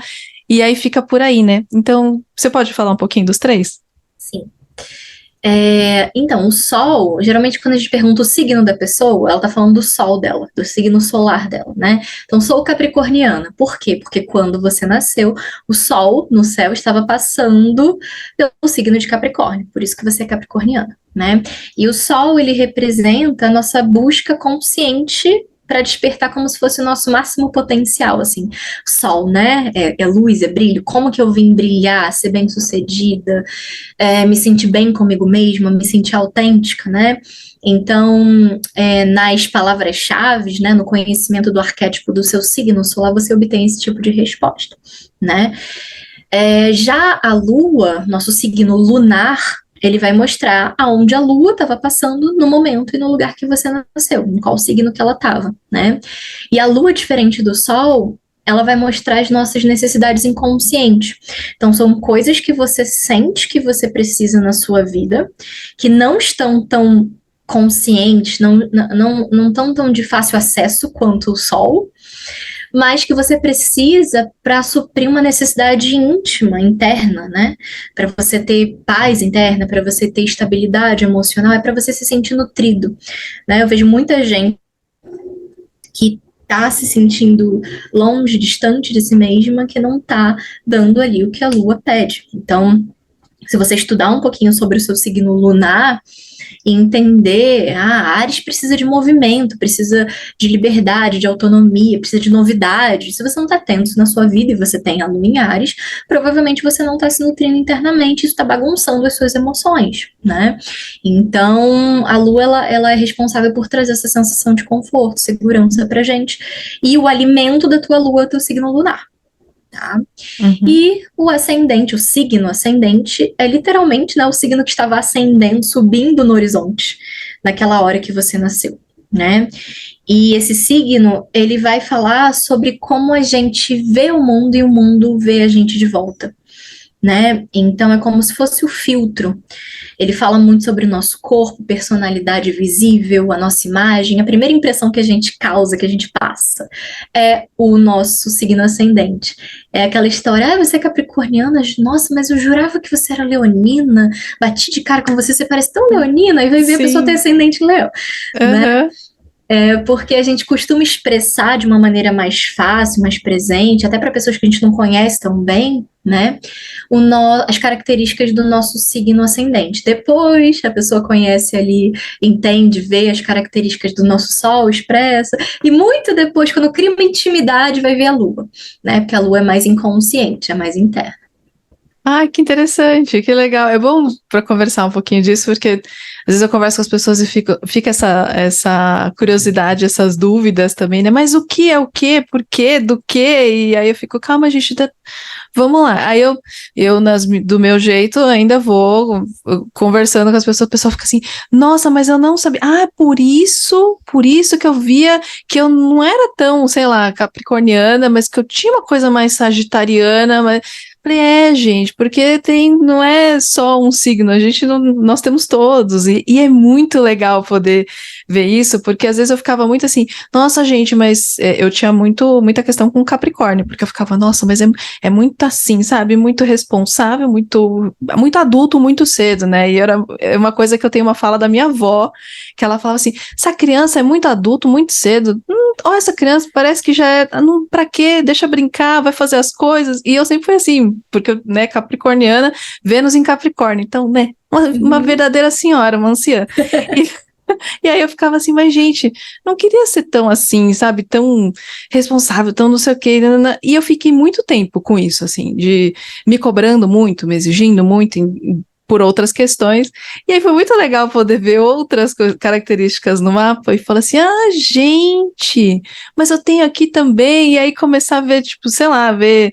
E aí fica por aí, né? Então, você pode falar um pouquinho dos três? Sim. Então, o Sol, geralmente quando a gente pergunta o signo da pessoa, ela tá falando do Sol dela, do signo solar dela, né? Então, sou capricorniana. Por quê? Porque quando você nasceu, o Sol no céu estava passando pelo signo de Capricórnio, por isso que você é capricorniana, né? E o Sol, ele representa a nossa busca consciente para despertar como se fosse o nosso máximo potencial, assim, sol, né, é luz, é brilho, como que eu vim brilhar, ser bem-sucedida, me sentir bem comigo mesma, me sentir autêntica, né? Então, nas palavras-chave, né, no conhecimento do arquétipo do seu signo solar, você obtém esse tipo de resposta, né? Já a Lua, nosso signo lunar, ele vai mostrar aonde a Lua estava passando no momento e no lugar que você nasceu, em qual signo que ela estava, né? E a Lua, diferente do Sol, ela vai mostrar as nossas necessidades inconscientes. Então, são coisas que você sente que você precisa na sua vida, que não estão tão conscientes, não estão tão de fácil acesso quanto o Sol, mas que você precisa para suprir uma necessidade íntima, interna, né? Para você ter paz interna, para você ter estabilidade emocional, é para você se sentir nutrido, né? Eu vejo muita gente que está se sentindo longe, distante de si mesma, que não está dando ali o que a lua pede. Então, se você estudar um pouquinho sobre o seu signo lunar e entender, Áries precisa de movimento, precisa de liberdade, de autonomia, precisa de novidade. Se você não está tendo isso na sua vida e você tem a lua em Áries, provavelmente você não está se nutrindo internamente, isso está bagunçando as suas emoções, né? Então, a lua, ela é responsável por trazer essa sensação de conforto, segurança pra gente. E o alimento da tua lua é o teu signo lunar. Tá? Uhum. E o ascendente, o signo ascendente, é literalmente, né, o signo que estava ascendendo, subindo no horizonte, naquela hora que você nasceu, né? E esse signo, ele vai falar sobre como a gente vê o mundo e o mundo vê a gente de volta, né? Então é como se fosse o filtro. Ele fala muito sobre o nosso corpo, personalidade visível, a nossa imagem. A primeira impressão que a gente causa, que a gente passa, é o nosso signo ascendente. É aquela história, você é capricorniana? Nossa, mas eu jurava que você era leonina. Bati de cara com você, você parece tão leonina. E vai ver a pessoa ter Sim. ascendente em leão, né? Aham. Porque a gente costuma expressar de uma maneira mais fácil, mais presente, até para pessoas que a gente não conhece tão bem, né? As características do nosso signo ascendente. Depois a pessoa conhece ali, entende, vê as características do nosso Sol expressa, e muito depois, quando cria uma intimidade, vai ver a Lua, né? Porque a Lua é mais inconsciente, é mais interna. Ah, que interessante, que legal. É bom para conversar um pouquinho disso, porque às vezes eu converso com as pessoas e fica essa curiosidade, essas dúvidas também, né? Mas o que é o quê? Por quê? Do quê? E aí eu fico, calma, gente, vamos lá. Aí do meu jeito, ainda vou conversando com as pessoas, o pessoal fica assim, nossa, mas eu não sabia. Ah, por isso que eu via que eu não era tão, sei lá, capricorniana, mas que eu tinha uma coisa mais sagitariana, mas falei, gente, porque não é só um signo, nós temos todos, e é muito legal poder ver isso, porque às vezes eu ficava muito assim, nossa, gente, mas eu tinha muita questão com Capricórnio, porque eu ficava, nossa, mas é muito assim, sabe, muito responsável, muito adulto, muito cedo, né, e é uma coisa que eu tenho uma fala da minha avó, que ela falava assim, essa criança é muito adulto, muito cedo, ó, essa criança parece que já é, não, pra quê, deixa brincar, vai fazer as coisas, e eu sempre fui assim, porque, né, capricorniana, Vênus em Capricórnio, então, né, uma Uhum. verdadeira senhora, uma anciã. E, e aí eu ficava assim, mas gente, não queria ser tão assim, sabe, tão responsável, tão não sei o quê, nanana. E eu fiquei muito tempo com isso, assim, de me cobrando muito, me exigindo muito por outras questões, e aí foi muito legal poder ver outras características no mapa e falar assim, gente, mas eu tenho aqui também, e aí começar a ver, tipo, sei lá, ver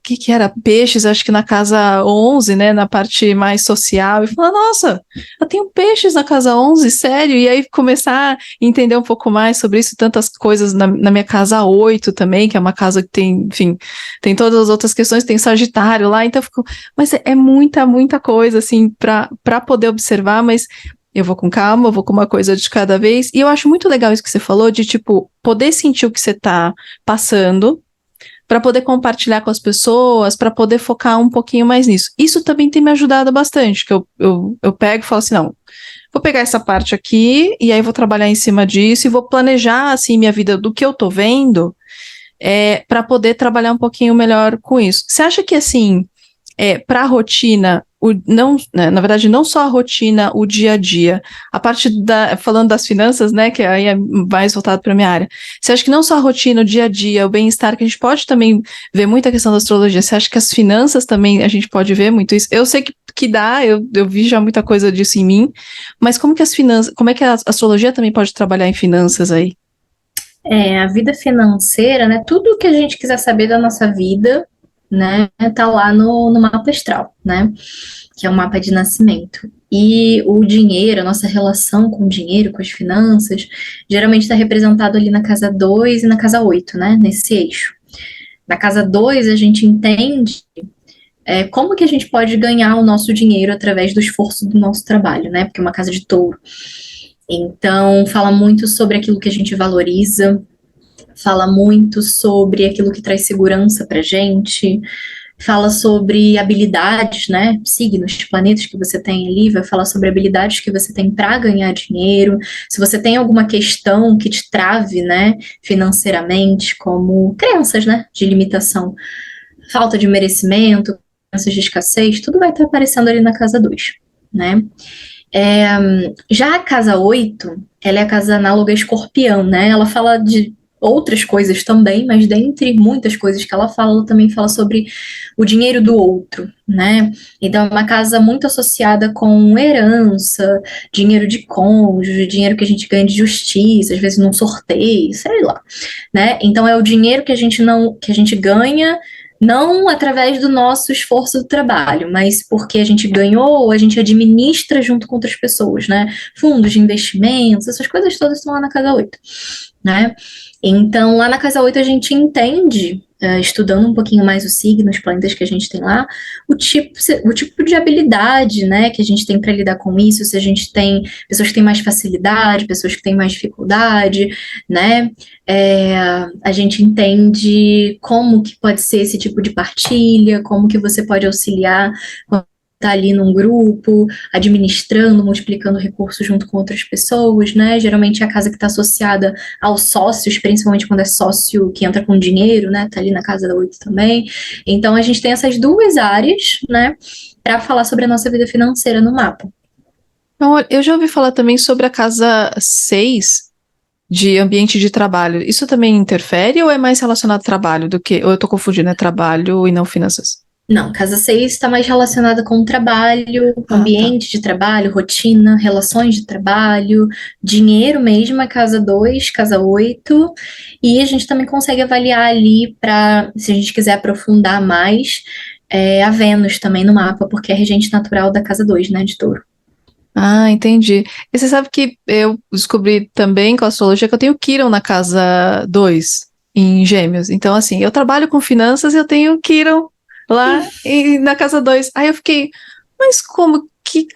que era? Peixes, acho que na casa 11, né, na parte mais social, e falar, nossa, eu tenho peixes na casa 11, sério? E aí começar a entender um pouco mais sobre isso, tantas coisas na minha casa 8 também, que é uma casa que tem, enfim, tem todas as outras questões, tem Sagitário lá, então eu fico, mas é muita coisa, assim, para poder observar, mas eu vou com calma, eu vou com uma coisa de cada vez, e eu acho muito legal isso que você falou, de, tipo, poder sentir o que você tá passando, para poder compartilhar com as pessoas, para poder focar um pouquinho mais nisso. Isso também tem me ajudado bastante, que eu pego e falo assim, não, vou pegar essa parte aqui, e aí vou trabalhar em cima disso, e vou planejar, assim, minha vida do que eu tô vendo, para poder trabalhar um pouquinho melhor com isso. Você acha que, assim, para a rotina, não, né, na verdade, não só a rotina, o dia a dia, a parte falando das finanças, né, que aí é mais voltado para minha área, você acha que não só a rotina, o dia a dia, o bem-estar, que a gente pode também ver muita questão da astrologia, você acha que as finanças também a gente pode ver muito isso? Eu sei que dá, eu vi já muita coisa disso em mim, mas como que as finanças, como é que a astrologia também pode trabalhar em finanças aí? A vida financeira, né? Tudo que a gente quiser saber da nossa vida, né? Tá lá no mapa astral, né? Que é o mapa de nascimento. E o dinheiro, a nossa relação com o dinheiro, com as finanças, geralmente está representado ali na casa 2 e na casa 8, né? Nesse eixo. Na casa 2 a gente entende como que a gente pode ganhar o nosso dinheiro através do esforço do nosso trabalho, né? Porque é uma casa de touro. Então, fala muito sobre aquilo que a gente valoriza, fala muito sobre aquilo que traz segurança pra gente, fala sobre habilidades, né? Signos, planetas que você tem ali, vai falar sobre habilidades que você tem para ganhar dinheiro. Se você tem alguma questão que te trave, né, financeiramente, como crenças, né, de limitação, falta de merecimento, crenças de escassez, tudo vai estar aparecendo ali na casa 2, né? É, já a casa 8, ela é a casa análoga a Escorpião, né? Ela fala de outras coisas também, mas dentre muitas coisas que ela também fala sobre o dinheiro do outro, né? Então é uma casa muito associada com herança, dinheiro de cônjuge, dinheiro que a gente ganha de justiça, às vezes num sorteio, sei lá, né? Então é o dinheiro que a gente ganha não através do nosso esforço do trabalho, mas porque a gente ganhou, a gente administra junto com outras pessoas, né? Fundos de investimentos, essas coisas todas estão lá na casa 8, né? Então, lá na casa 8 a gente entende, estudando um pouquinho mais o signo, os planetas que a gente tem lá, o tipo de habilidade, né, que a gente tem para lidar com isso, se a gente tem pessoas que têm mais facilidade, pessoas que têm mais dificuldade, né? A gente entende como que pode ser esse tipo de partilha, como que você pode auxiliar com tá ali num grupo, administrando, multiplicando recursos junto com outras pessoas, né? Geralmente é a casa que está associada aos sócios, principalmente quando é sócio que entra com dinheiro, né? Tá ali na casa da 8 também. Então a gente tem essas duas áreas, né? Para falar sobre a nossa vida financeira no mapa. Então, eu já ouvi falar também sobre a casa 6 de ambiente de trabalho. Isso também interfere ou é mais relacionado ao trabalho do que... Ou eu tô confundindo, é trabalho e não finanças? Não, casa 6 está mais relacionada com o trabalho, Ah, tá. ambiente de trabalho, rotina, relações de trabalho, dinheiro mesmo, é casa 2, casa 8. E a gente também consegue avaliar ali para, se a gente quiser aprofundar mais, a Vênus também no mapa, porque é regente natural da casa 2, né, de Touro. Ah, entendi. E você sabe que eu descobri também com a astrologia que eu tenho Quiron na casa 2 em Gêmeos. Então, assim, eu trabalho com finanças e eu tenho Quiron lá na casa 2. Aí eu fiquei, mas que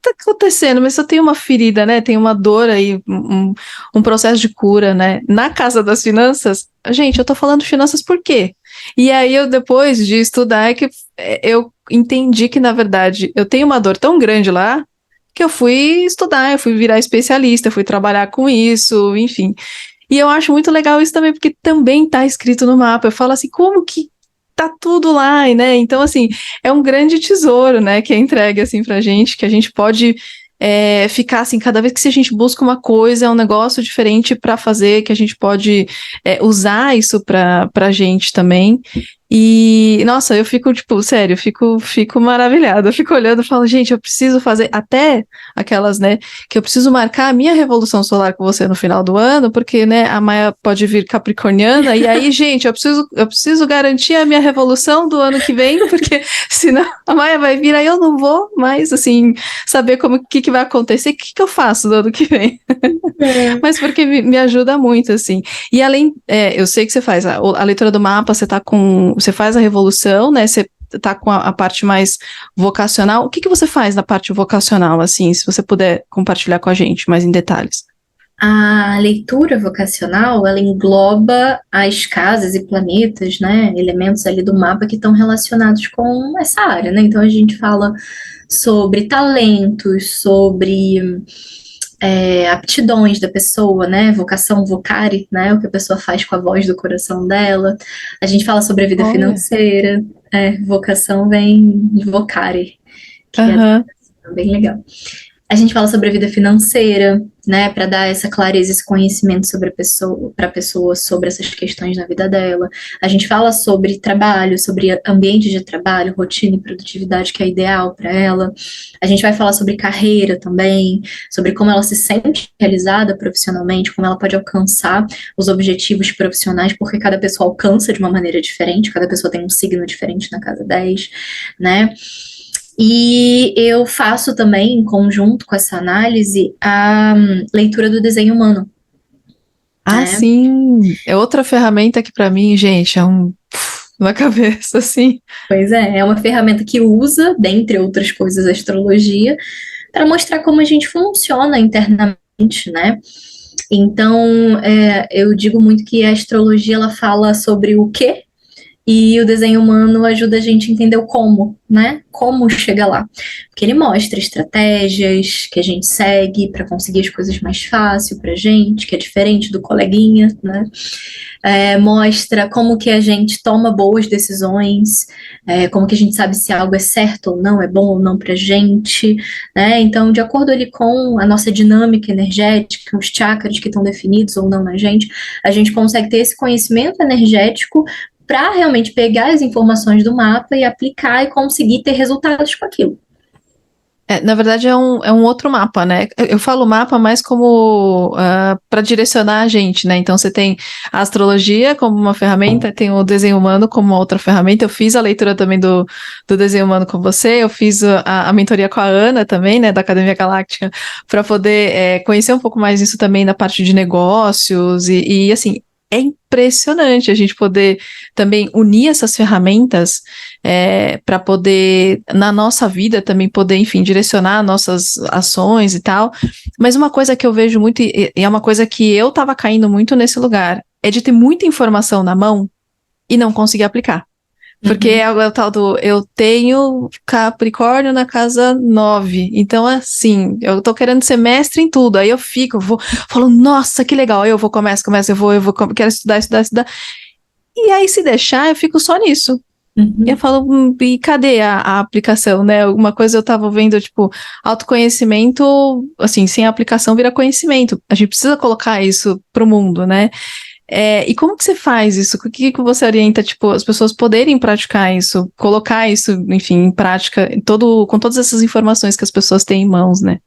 tá acontecendo? Mas eu tenho uma ferida, né? Tem uma dor aí, um processo de cura, né? Na casa das finanças, gente, eu tô falando de finanças por quê? E aí eu, depois de estudar, eu entendi que, na verdade, eu tenho uma dor tão grande lá que eu fui estudar, eu fui virar especialista, eu fui trabalhar com isso, enfim. E eu acho muito legal isso também, porque também tá escrito no mapa. Eu falo assim, como que tá tudo lá, né? Então, assim, é um grande tesouro, né, que é entregue, assim, pra gente, que a gente pode ficar, assim, cada vez que a gente busca uma coisa, é um negócio diferente para fazer, que a gente pode usar isso pra gente também. E, nossa, eu fico, tipo, sério, fico maravilhada. Eu fico olhando e falo, gente, eu preciso fazer até aquelas, né, que eu preciso marcar a minha revolução solar com você no final do ano, porque, né, a Maia pode vir capricorniana, e aí, gente, eu preciso garantir a minha revolução do ano que vem, porque senão a Maia vai vir, aí eu não vou mais, assim, saber como, que vai acontecer, o que eu faço do ano que vem. É. Mas porque me ajuda muito, assim. E além, eu sei que você faz a leitura do mapa, você faz a revolução, né? Você tá com a parte mais vocacional. O que você faz na parte vocacional, assim, se você puder compartilhar com a gente mais em detalhes? A leitura vocacional, ela engloba as casas e planetas, né, elementos ali do mapa que estão relacionados com essa área, né? Então a gente fala sobre talentos, sobre aptidões da pessoa, né? Vocação, vocare, né? O que a pessoa faz com a voz do coração dela. A gente fala sobre a vida Olha. financeira, vocação vem de vocare, que é Aham. bem legal. A gente fala sobre a vida financeira, né, para dar essa clareza, esse conhecimento sobre a pessoa, para a pessoa sobre essas questões na vida dela. A gente fala sobre trabalho, sobre ambiente de trabalho, rotina e produtividade que é ideal para ela. A gente vai falar sobre carreira também, sobre como ela se sente realizada profissionalmente, como ela pode alcançar os objetivos profissionais, porque cada pessoa alcança de uma maneira diferente, cada pessoa tem um signo diferente na casa 10, né? E eu faço também, em conjunto com essa análise, a leitura do desenho humano, Ah, né? sim. É outra ferramenta que para mim, gente, é um na cabeça, assim. Pois é uma ferramenta que usa, dentre outras coisas, a astrologia, para mostrar como a gente funciona internamente, né? Então, eu digo muito que a astrologia ela fala sobre o que e o desenho humano ajuda a gente a entender o como, né? Como chegar lá. Porque ele mostra estratégias que a gente segue para conseguir as coisas mais fácil pra gente, que é diferente do coleguinha, né? Mostra como que a gente toma boas decisões, como que a gente sabe se algo é certo ou não, é bom ou não pra gente, né? Então, de acordo ali com a nossa dinâmica energética, os chakras que estão definidos ou não na gente, a gente consegue ter esse conhecimento energético para realmente pegar as informações do mapa e aplicar e conseguir ter resultados com aquilo. Na verdade, é um outro mapa, né? Eu falo mapa mais como para direcionar a gente, né? Então, você tem a astrologia como uma ferramenta, tem o desenho humano como uma outra ferramenta. Eu fiz a leitura também do desenho humano com você, eu fiz a mentoria com a Ana também, né, da Academia Galáctica, para poder conhecer um pouco mais isso também na parte de negócios e assim. É impressionante a gente poder também unir essas ferramentas para poder, na nossa vida, também poder, enfim, direcionar nossas ações e tal. Mas uma coisa que eu vejo muito, e é uma coisa que eu estava caindo muito nesse lugar, é de ter muita informação na mão e não conseguir aplicar. Porque é o tal do, eu tenho Capricórnio na casa 9. Então, assim, eu tô querendo ser mestre em tudo. Aí eu falo, nossa, que legal. Aí eu vou, quero estudar. E aí, se deixar, eu fico só nisso. E eu falo, e cadê a aplicação, né? Uma coisa eu tava vendo, tipo, autoconhecimento, assim, sem aplicação vira conhecimento. A gente precisa colocar isso pro mundo, né? E como que você faz isso? O que você orienta, tipo, as pessoas poderem praticar isso, colocar isso, enfim, em prática, com todas essas informações que as pessoas têm em mãos, né?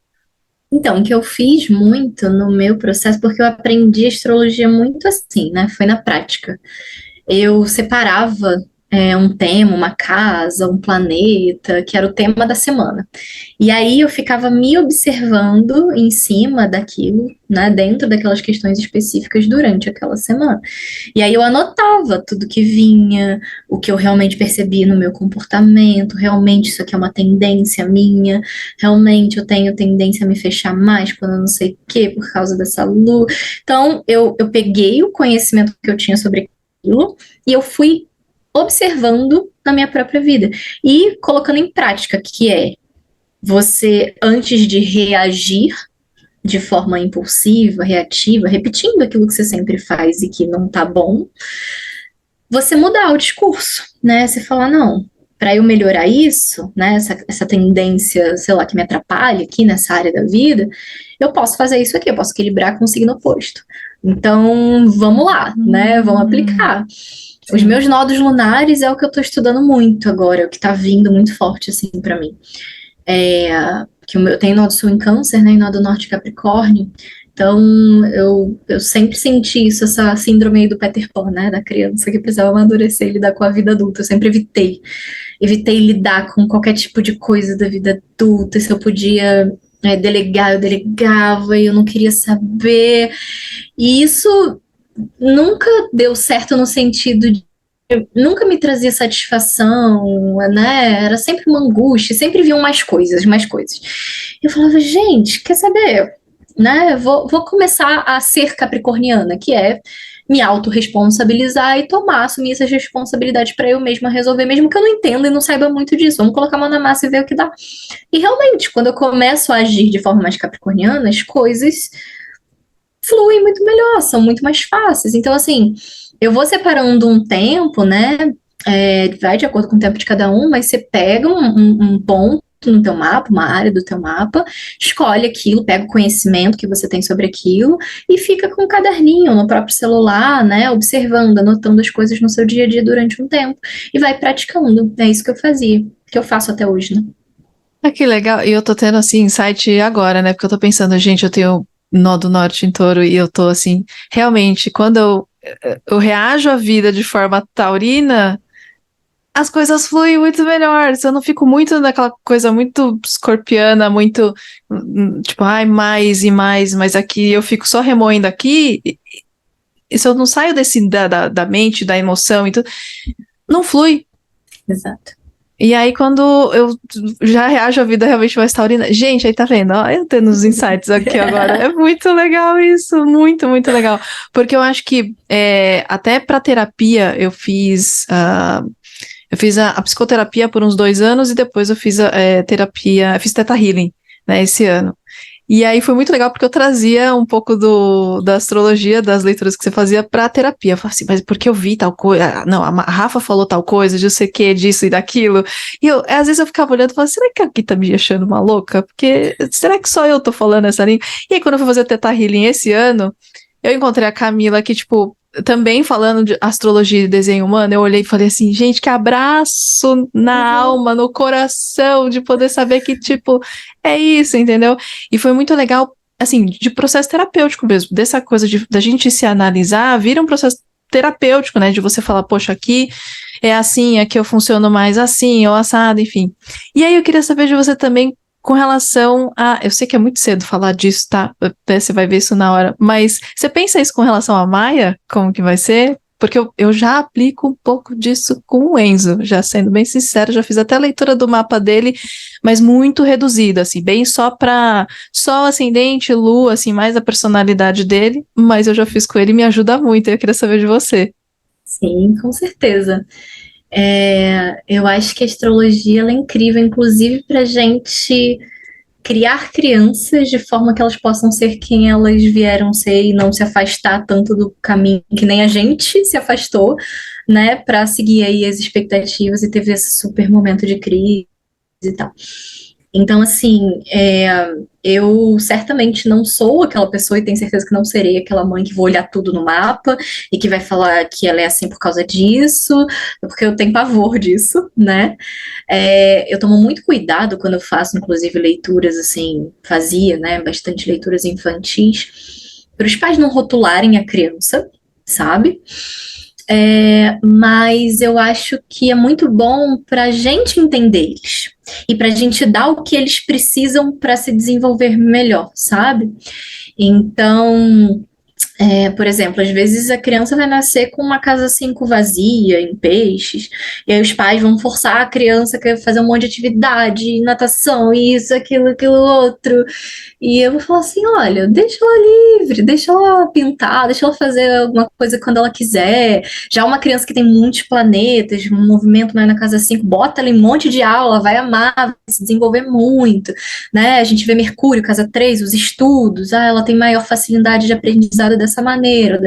Então, o que eu fiz muito no meu processo, porque eu aprendi astrologia muito assim, né? Foi na prática. Eu separava um tema, uma casa, um planeta, que era o tema da semana. E aí eu ficava me observando em cima daquilo, né, dentro daquelas questões específicas durante aquela semana. E aí eu anotava tudo que vinha, o que eu realmente percebi no meu comportamento, realmente isso aqui é uma tendência minha, realmente eu tenho tendência a me fechar mais quando eu não sei o quê, por causa dessa lua. Então, eu peguei o conhecimento que eu tinha sobre aquilo e eu fui observando na minha própria vida e colocando em prática, que é você, antes de reagir de forma impulsiva, reativa, repetindo aquilo que você sempre faz e que não tá bom, você mudar o discurso, né? Você falar, não, para eu melhorar isso, né, essa tendência, sei lá, que me atrapalha aqui nessa área da vida, eu posso fazer isso aqui, eu posso equilibrar com o signo oposto. Então, vamos lá, né? Vamos aplicar. Os meus nodos lunares é o que eu tô estudando muito agora, é o que tá vindo muito forte, assim, para mim. Que eu tenho nodo sul em câncer, né, e nodo norte em Capricórnio, então eu sempre senti isso, essa síndrome aí do Peter Pan, né, da criança que precisava amadurecer e lidar com a vida adulta, eu sempre evitei lidar com qualquer tipo de coisa da vida adulta, se eu podia delegar, eu delegava, e eu não queria saber, e isso nunca deu certo no sentido de nunca me trazia satisfação, né? Era sempre uma angústia, sempre vinham mais coisas, mais coisas. Eu falava, gente, quer saber? Né? Vou começar a ser capricorniana, que é me autorresponsabilizar e assumir essas responsabilidades para eu mesma resolver, mesmo que eu não entenda e não saiba muito disso. Vamos colocar a mão na massa e ver o que dá. E realmente, quando eu começo a agir de forma mais capricorniana, as coisas fluem muito melhor, são muito mais fáceis. Então, assim, eu vou separando um tempo, né? Vai de acordo com o tempo de cada um, mas você pega um ponto no teu mapa, uma área do teu mapa, escolhe aquilo, pega o conhecimento que você tem sobre aquilo e fica com um caderninho no próprio celular, né? Observando, anotando as coisas no seu dia a dia durante um tempo e vai praticando. É isso que eu fazia, que eu faço até hoje, né? Que legal. E eu tô tendo, assim, insight agora, né? Porque eu tô pensando, gente, eu tenho nó do norte em touro e eu tô, assim, realmente, quando eu reajo à vida de forma taurina, as coisas fluem muito melhor. Se eu não fico muito naquela coisa muito escorpiana, muito, tipo, ai, mais e mais, mas aqui eu fico só remoendo aqui, e se eu não saio da mente, da emoção e tudo, não flui. Exato. E aí, quando eu já reajo à vida realmente mais taurina, gente, aí tá vendo, ó, eu tendo os insights aqui agora, é muito legal isso, muito, muito legal, porque eu acho que até pra terapia eu fiz a psicoterapia por uns 2 anos e depois eu fiz a terapia, eu fiz Theta Healing, né, esse ano. E aí foi muito legal porque eu trazia um pouco da astrologia, das leituras que você fazia pra terapia. Eu falei assim, mas porque eu vi tal coisa? Não, a Rafa falou tal coisa, de não sei o que, disso e daquilo. E às vezes eu ficava olhando e falava, será que aqui tá me achando uma louca? Porque será que só eu tô falando essa língua? E aí quando eu fui fazer o Theta Healing esse ano, eu encontrei a Camila que, tipo, também falando de astrologia e desenho humano, eu olhei e falei assim, gente, que abraço na alma, no coração, de poder saber que, tipo, é isso, entendeu? E foi muito legal, assim, de processo terapêutico mesmo, dessa coisa da gente se analisar, vira um processo terapêutico, né, de você falar, poxa, aqui é assim, aqui eu funciono mais assim, ou assado, enfim. E aí eu queria saber de você também, com relação a. Eu sei que é muito cedo falar disso, tá? Até você vai ver isso na hora. Mas você pensa isso com relação a Maia? Como que vai ser? Porque eu já aplico um pouco disso com o Enzo, já sendo bem sincero, já fiz até a leitura do mapa dele, mas muito reduzida, assim, bem só para Sol, ascendente, Lua, assim, mais a personalidade dele, mas eu já fiz com ele e me ajuda muito, eu queria saber de você. Sim, com certeza. Eu acho que a astrologia ela é incrível, inclusive para gente criar crianças de forma que elas possam ser quem elas vieram ser e não se afastar tanto do caminho que nem a gente se afastou, né, para seguir aí as expectativas e teve esse super momento de crise e tal. Então, assim, eu certamente não sou aquela pessoa e tenho certeza que não serei aquela mãe que vou olhar tudo no mapa e que vai falar que ela é assim por causa disso, porque eu tenho pavor disso, né? Eu tomo muito cuidado quando eu faço, inclusive, leituras, assim, fazia, né, bastante leituras infantis, para os pais não rotularem a criança, sabe? Mas eu acho que é muito bom para a gente entender eles e para a gente dar o que eles precisam para se desenvolver melhor, sabe? Então, por exemplo, às vezes a criança vai nascer com uma casa 5 vazia, em peixes, e aí os pais vão forçar a criança a fazer um monte de atividade, natação, isso, aquilo outro. E eu vou falar assim: olha, deixa ela livre, deixa ela pintar, deixa ela fazer alguma coisa quando ela quiser. Já uma criança que tem muitos planetas, um movimento mais na casa 5, bota ela em um monte de aula, vai amar, vai se desenvolver muito, né? A gente vê Mercúrio, casa 3, os estudos, ela tem maior facilidade de aprendizado dessa maneira,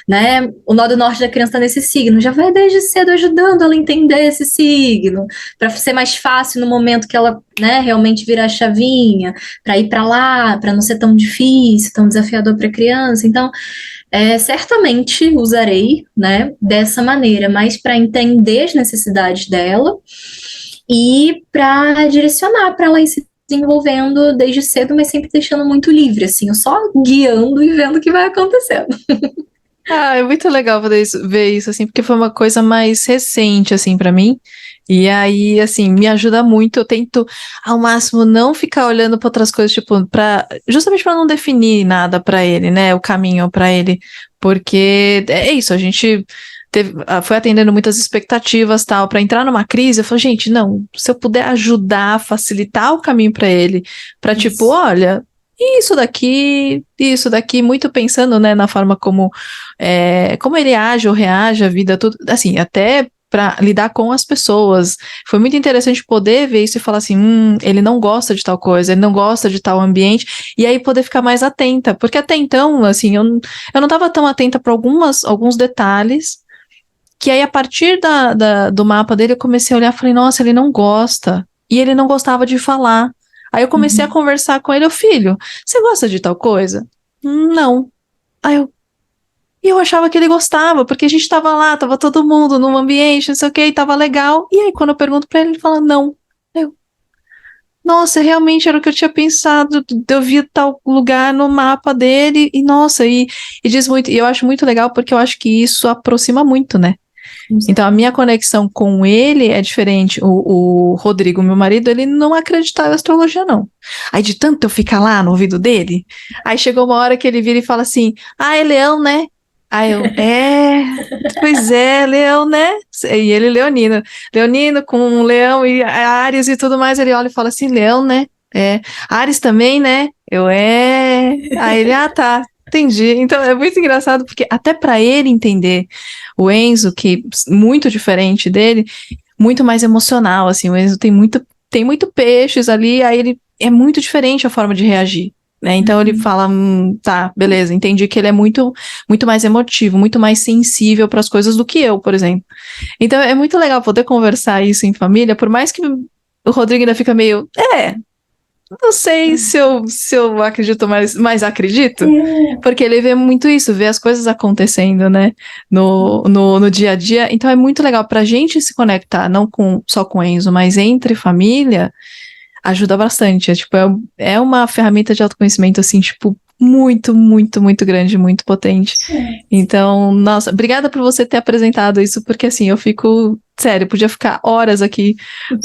né? O nó do norte da criança está nesse signo, já vai desde cedo ajudando ela a entender esse signo, para ser mais fácil no momento que ela, né, realmente virar a chavinha, para ir para lá, para não ser tão difícil, tão desafiador para a criança. Então, certamente usarei, né, dessa maneira, mas para entender as necessidades dela e para direcionar para ela ir se desenvolvendo desde cedo, mas sempre deixando muito livre, assim, eu só guiando e vendo o que vai acontecendo. Ah, é muito legal ver isso, assim, porque foi uma coisa mais recente, assim, pra mim. E aí, assim, me ajuda muito. Eu tento, ao máximo, não ficar olhando para outras coisas, tipo, justamente para não definir nada pra ele, né? O caminho pra ele. Porque é isso, a gente foi atendendo muitas expectativas, tal, para entrar numa crise. Eu falei, gente, não, se eu puder ajudar, facilitar o caminho pra ele, pra tipo, Isso. olha. Isso daqui, muito pensando, né, na forma como ele age ou reage à vida, tudo, assim, até para lidar com as pessoas. Foi muito interessante poder ver isso e falar assim, ele não gosta de tal coisa, ele não gosta de tal ambiente, e aí poder ficar mais atenta, porque até então, assim, eu não estava tão atenta para alguns detalhes, que aí a partir do mapa dele eu comecei a olhar e falei, nossa, ele não gosta, e ele não gostava de falar. Aí eu comecei a Uhum. conversar com ele, filho, você gosta de tal coisa? Não. Aí eu achava que ele gostava, porque a gente tava lá, tava todo mundo num ambiente, não sei o que, e tava legal. E aí, quando eu pergunto pra ele, ele fala, não. Eu, nossa, realmente era o que eu tinha pensado. Eu vi tal lugar no mapa dele, e nossa, e diz muito, e eu acho muito legal, porque eu acho que isso aproxima muito, né? Então, a minha conexão com ele é diferente. O Rodrigo, meu marido, ele não acreditava em astrologia, não. Aí, de tanto eu ficar lá no ouvido dele, aí chegou uma hora que ele vira e fala assim: ah, é leão, né? Aí eu, pois é, leão, né? E ele, leonino. Leonino com um leão e Áries e tudo mais. Ele olha e fala assim: leão, né? É. Áries também, né? Eu, é. Aí ele, tá. Entendi. Então é muito engraçado, porque até para ele entender o Enzo, que muito diferente dele, muito mais emocional, assim, o Enzo tem muito peixes ali, aí ele é muito diferente a forma de reagir, né? Então ele Uhum. fala, tá, beleza, entendi que ele é muito mais emotivo, muito mais sensível para as coisas do que eu, por exemplo. Então é muito legal poder conversar isso em família, por mais que o Rodrigo ainda fica meio, não sei se eu acredito, mas acredito, porque ele vê muito isso, vê as coisas acontecendo, né, no dia a dia. Então é muito legal pra gente se conectar, não só com o Enzo, mas entre família, ajuda bastante. Tipo, é uma ferramenta de autoconhecimento, assim, tipo, muito, muito, muito grande, muito potente. Então, nossa, obrigada por você ter apresentado isso, porque assim, eu fico, sério, podia ficar horas aqui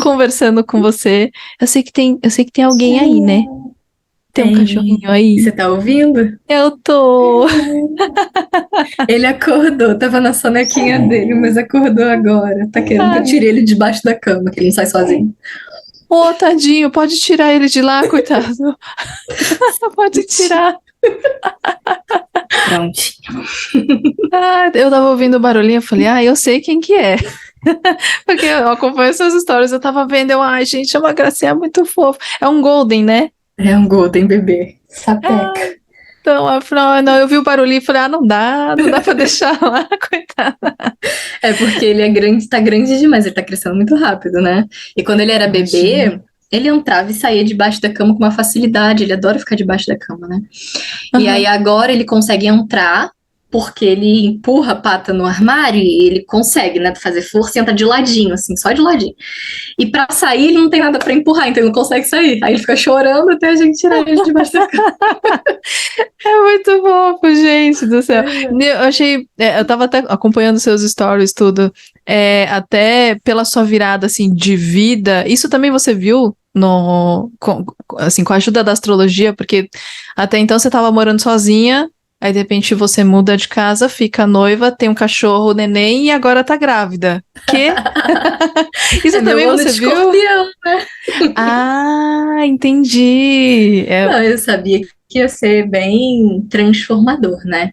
conversando com você. Eu sei que tem alguém aí, né? Tem um Tem. cachorrinho aí. Você tá ouvindo? Eu tô. Ele acordou, tava na sonequinha dele, mas acordou agora. Tá querendo que eu Ai, tire ele debaixo da cama, que ele não sai sozinho. ô, tadinho, pode tirar ele de lá, coitado. Pode tirar. Prontinho. Eu tava ouvindo o barulhinho, eu falei, eu sei quem que é. Porque eu acompanho essas histórias, eu tava vendo, gente, é uma gracinha muito fofa. É um Golden, né? É um Golden bebê. Sapeca. Então, afinal, não, eu vi o barulhinho e falei, não dá pra deixar lá, coitado. É porque ele é grande, tá grande demais, ele tá crescendo muito rápido, né? E quando ele era bebê, ele entrava e saía debaixo da cama com uma facilidade, ele adora ficar debaixo da cama, né? E aí agora ele consegue entrar, porque ele empurra a pata no armário e ele consegue, né, fazer força e entra de ladinho, assim, só de ladinho. E pra sair ele não tem nada pra empurrar, então ele não consegue sair. Aí ele fica chorando até a gente tirar ele debaixo da cama. É muito fofo, gente do céu. Eu achei, eu tava até acompanhando seus stories, tudo, até pela sua virada, assim, de vida. Isso também você viu assim, com a ajuda da astrologia, porque até então você tava morando sozinha, aí de repente você muda de casa, fica noiva, tem um cachorro, neném e agora tá grávida. Que? Isso também meu ano você de viu? escorpião, né? Entendi. Não, eu sabia que ia ser bem transformador, né?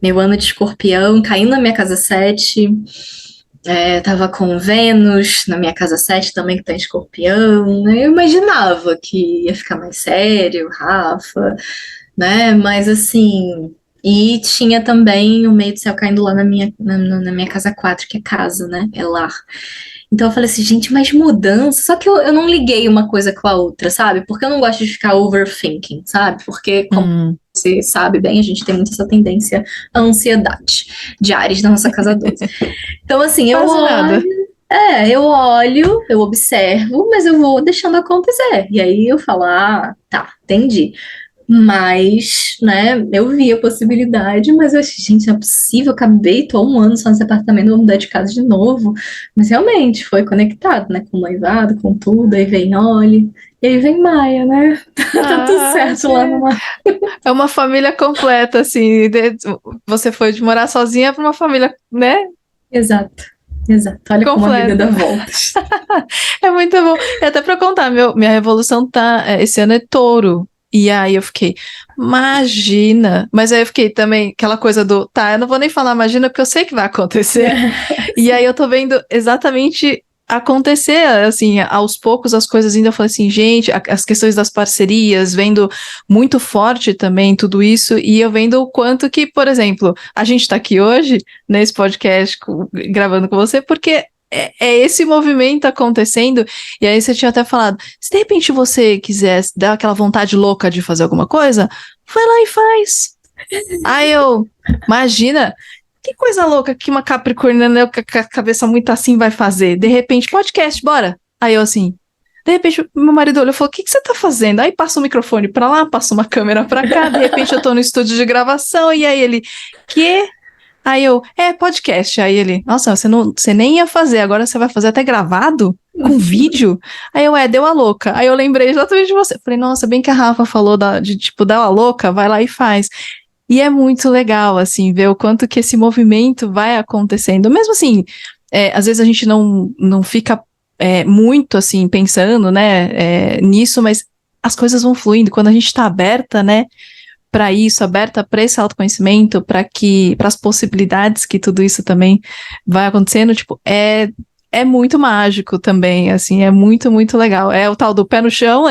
Meu ano de escorpião, caindo na minha casa 7, tava com Vênus na minha casa 7 também, que tá em escorpião, né? Eu imaginava que ia ficar mais sério, Rafa, né? Mas assim. E tinha também o meio do céu caindo lá na minha casa 4, que é casa, né? É lar. Então eu falei assim, gente, mas mudança. Só que eu não liguei uma coisa com a outra, sabe? Porque eu não gosto de ficar overthinking, sabe? Porque, como você sabe bem, a gente tem muito essa tendência à ansiedade de Áries na nossa casa 12. Então, assim, eu olho, eu observo, mas eu vou deixando acontecer. E aí eu falo, tá, entendi. Mas, né, eu vi a possibilidade, mas eu achei, gente, não é possível, eu acabei, tô há um ano só nesse apartamento, vou mudar de casa de novo. Mas realmente foi conectado, né, com o noivado, com tudo, aí vem Olhe, e aí vem Maia, né? Tá tudo certo lá no mar. É uma família completa, assim. Você foi de morar sozinha para uma família, né? Exato. Olha como a vida dá voltas. É muito bom. E até para contar, minha revolução esse ano é touro. E aí eu fiquei, imagina. Mas aí eu fiquei também, aquela coisa eu não vou nem falar imagina, porque eu sei que vai acontecer. E aí eu tô vendo exatamente acontecer, assim, aos poucos as coisas indo. Eu falei assim, gente, as questões das parcerias, vendo muito forte também tudo isso, e eu vendo o quanto que, por exemplo, a gente tá aqui hoje, nesse podcast, gravando com você, porque é esse movimento acontecendo, e aí você tinha até falado, se de repente você quiser dar aquela vontade louca de fazer alguma coisa, vai lá e faz. Aí imagina, que coisa louca que uma capricorniana com a cabeça muito assim vai fazer. De repente, podcast, bora. Aí eu assim, de repente meu marido olhou e falou, o que você tá fazendo? Aí passa o microfone pra lá, passa uma câmera pra cá, de repente eu tô no estúdio de gravação, e aí ele, que? Aí podcast. Aí ele, nossa, você nem ia fazer, agora você vai fazer até gravado? Com vídeo? Aí deu a louca. Aí eu lembrei exatamente de você. Falei, nossa, bem que a Rafa falou de tipo, dá a louca, vai lá e faz. E é muito legal, assim, ver o quanto que esse movimento vai acontecendo. Mesmo assim, às vezes a gente não fica muito, assim, pensando, né, nisso, mas as coisas vão fluindo. Quando a gente está aberta, né, para isso, aberta para esse autoconhecimento, para as possibilidades que tudo isso também vai acontecendo, tipo, é muito mágico também, assim, é muito, muito legal. É o tal do pé no chão,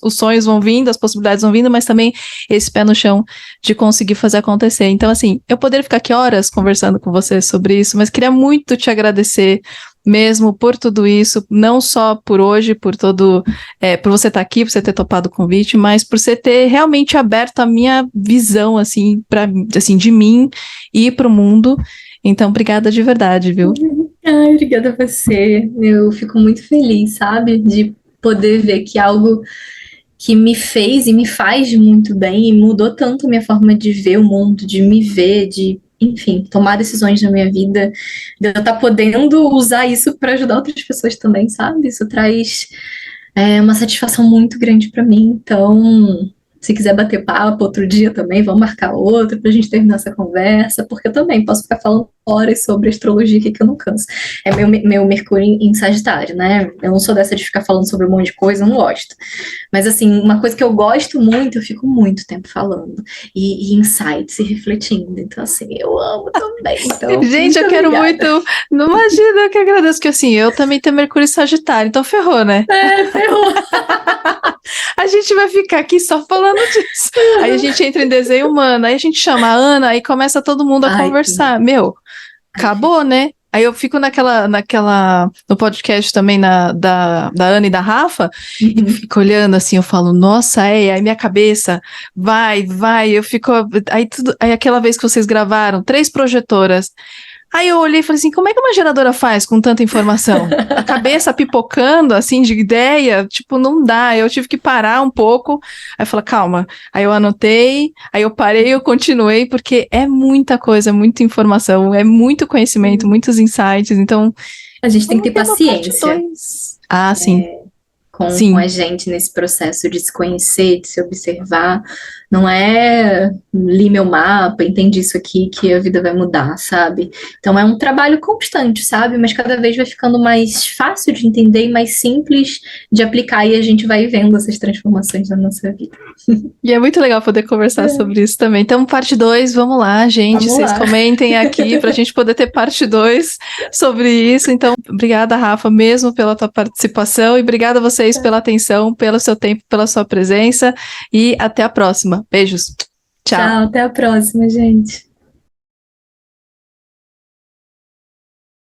os sonhos vão vindo, as possibilidades vão vindo, mas também esse pé no chão de conseguir fazer acontecer. Então, assim, eu poderia ficar aqui horas conversando com você sobre isso, mas queria muito te agradecer mesmo por tudo isso, não só por hoje, por por você estar aqui, por você ter topado o convite, mas por você ter realmente aberto a minha visão, assim, assim, de mim e para o mundo. Então, obrigada de verdade, viu? Ai, obrigada a você. Eu fico muito feliz, sabe, de poder ver que algo que me fez e me faz muito bem e mudou tanto a minha forma de ver o mundo, de me ver, de, enfim, tomar decisões na minha vida, de eu estar podendo usar isso para ajudar outras pessoas também, sabe? Isso traz uma satisfação muito grande para mim. Então, se quiser bater papo outro dia também, vamos marcar outro para a gente terminar essa conversa, porque eu também posso ficar falando horas sobre astrologia aqui que eu não canso. É meu Mercúrio em Sagitário, né? Eu não sou dessa de ficar falando sobre um monte de coisa, eu não gosto. Mas, assim, uma coisa que eu gosto muito, eu fico muito tempo falando. E insights e refletindo. Então, assim, eu amo também. Então, Gente, eu quero obrigada. muito. Não imagina que eu agradeço, que assim, eu também tenho Mercúrio em Sagitário, então ferrou, né? Ferrou. A gente vai ficar aqui só falando disso. Aí a gente entra em desenho humano, aí a gente chama a Ana, aí começa todo mundo a Ai, conversar. Meu, acabou, né? Aí eu fico no podcast também da Ana e da Rafa, e fico olhando assim, eu falo, nossa, aí minha cabeça vai, eu fico, aí aquela vez que vocês gravaram, 3 projetoras, aí eu olhei e falei assim, como é que uma geradora faz com tanta informação? A cabeça pipocando, assim, de ideia, tipo, não dá. Eu tive que parar um pouco. Aí eu falei, calma. Aí eu anotei, aí eu parei, eu continuei, porque é muita coisa, muita informação, é muito conhecimento, muitos insights. Então, a gente tem que vamos ter ter uma parte paciência 2. Ah, sim, com sim. a gente nesse processo de se conhecer, de se observar. Não é li meu mapa, entendi isso aqui que a vida vai mudar, sabe? Então é um trabalho constante, sabe? Mas cada vez vai ficando mais fácil de entender e mais simples de aplicar e a gente vai vendo essas transformações na nossa vida. E é muito legal poder conversar sobre isso também. Então, parte 2, vamos lá, gente. Vamos Vocês lá. comentem aqui para a gente poder ter parte 2 sobre isso. Então, obrigada, Rafa, mesmo pela tua participação. E obrigada a vocês pela atenção, pelo seu tempo, pela sua presença. E até a próxima. Beijos. Tchau. Tchau, até a próxima, gente.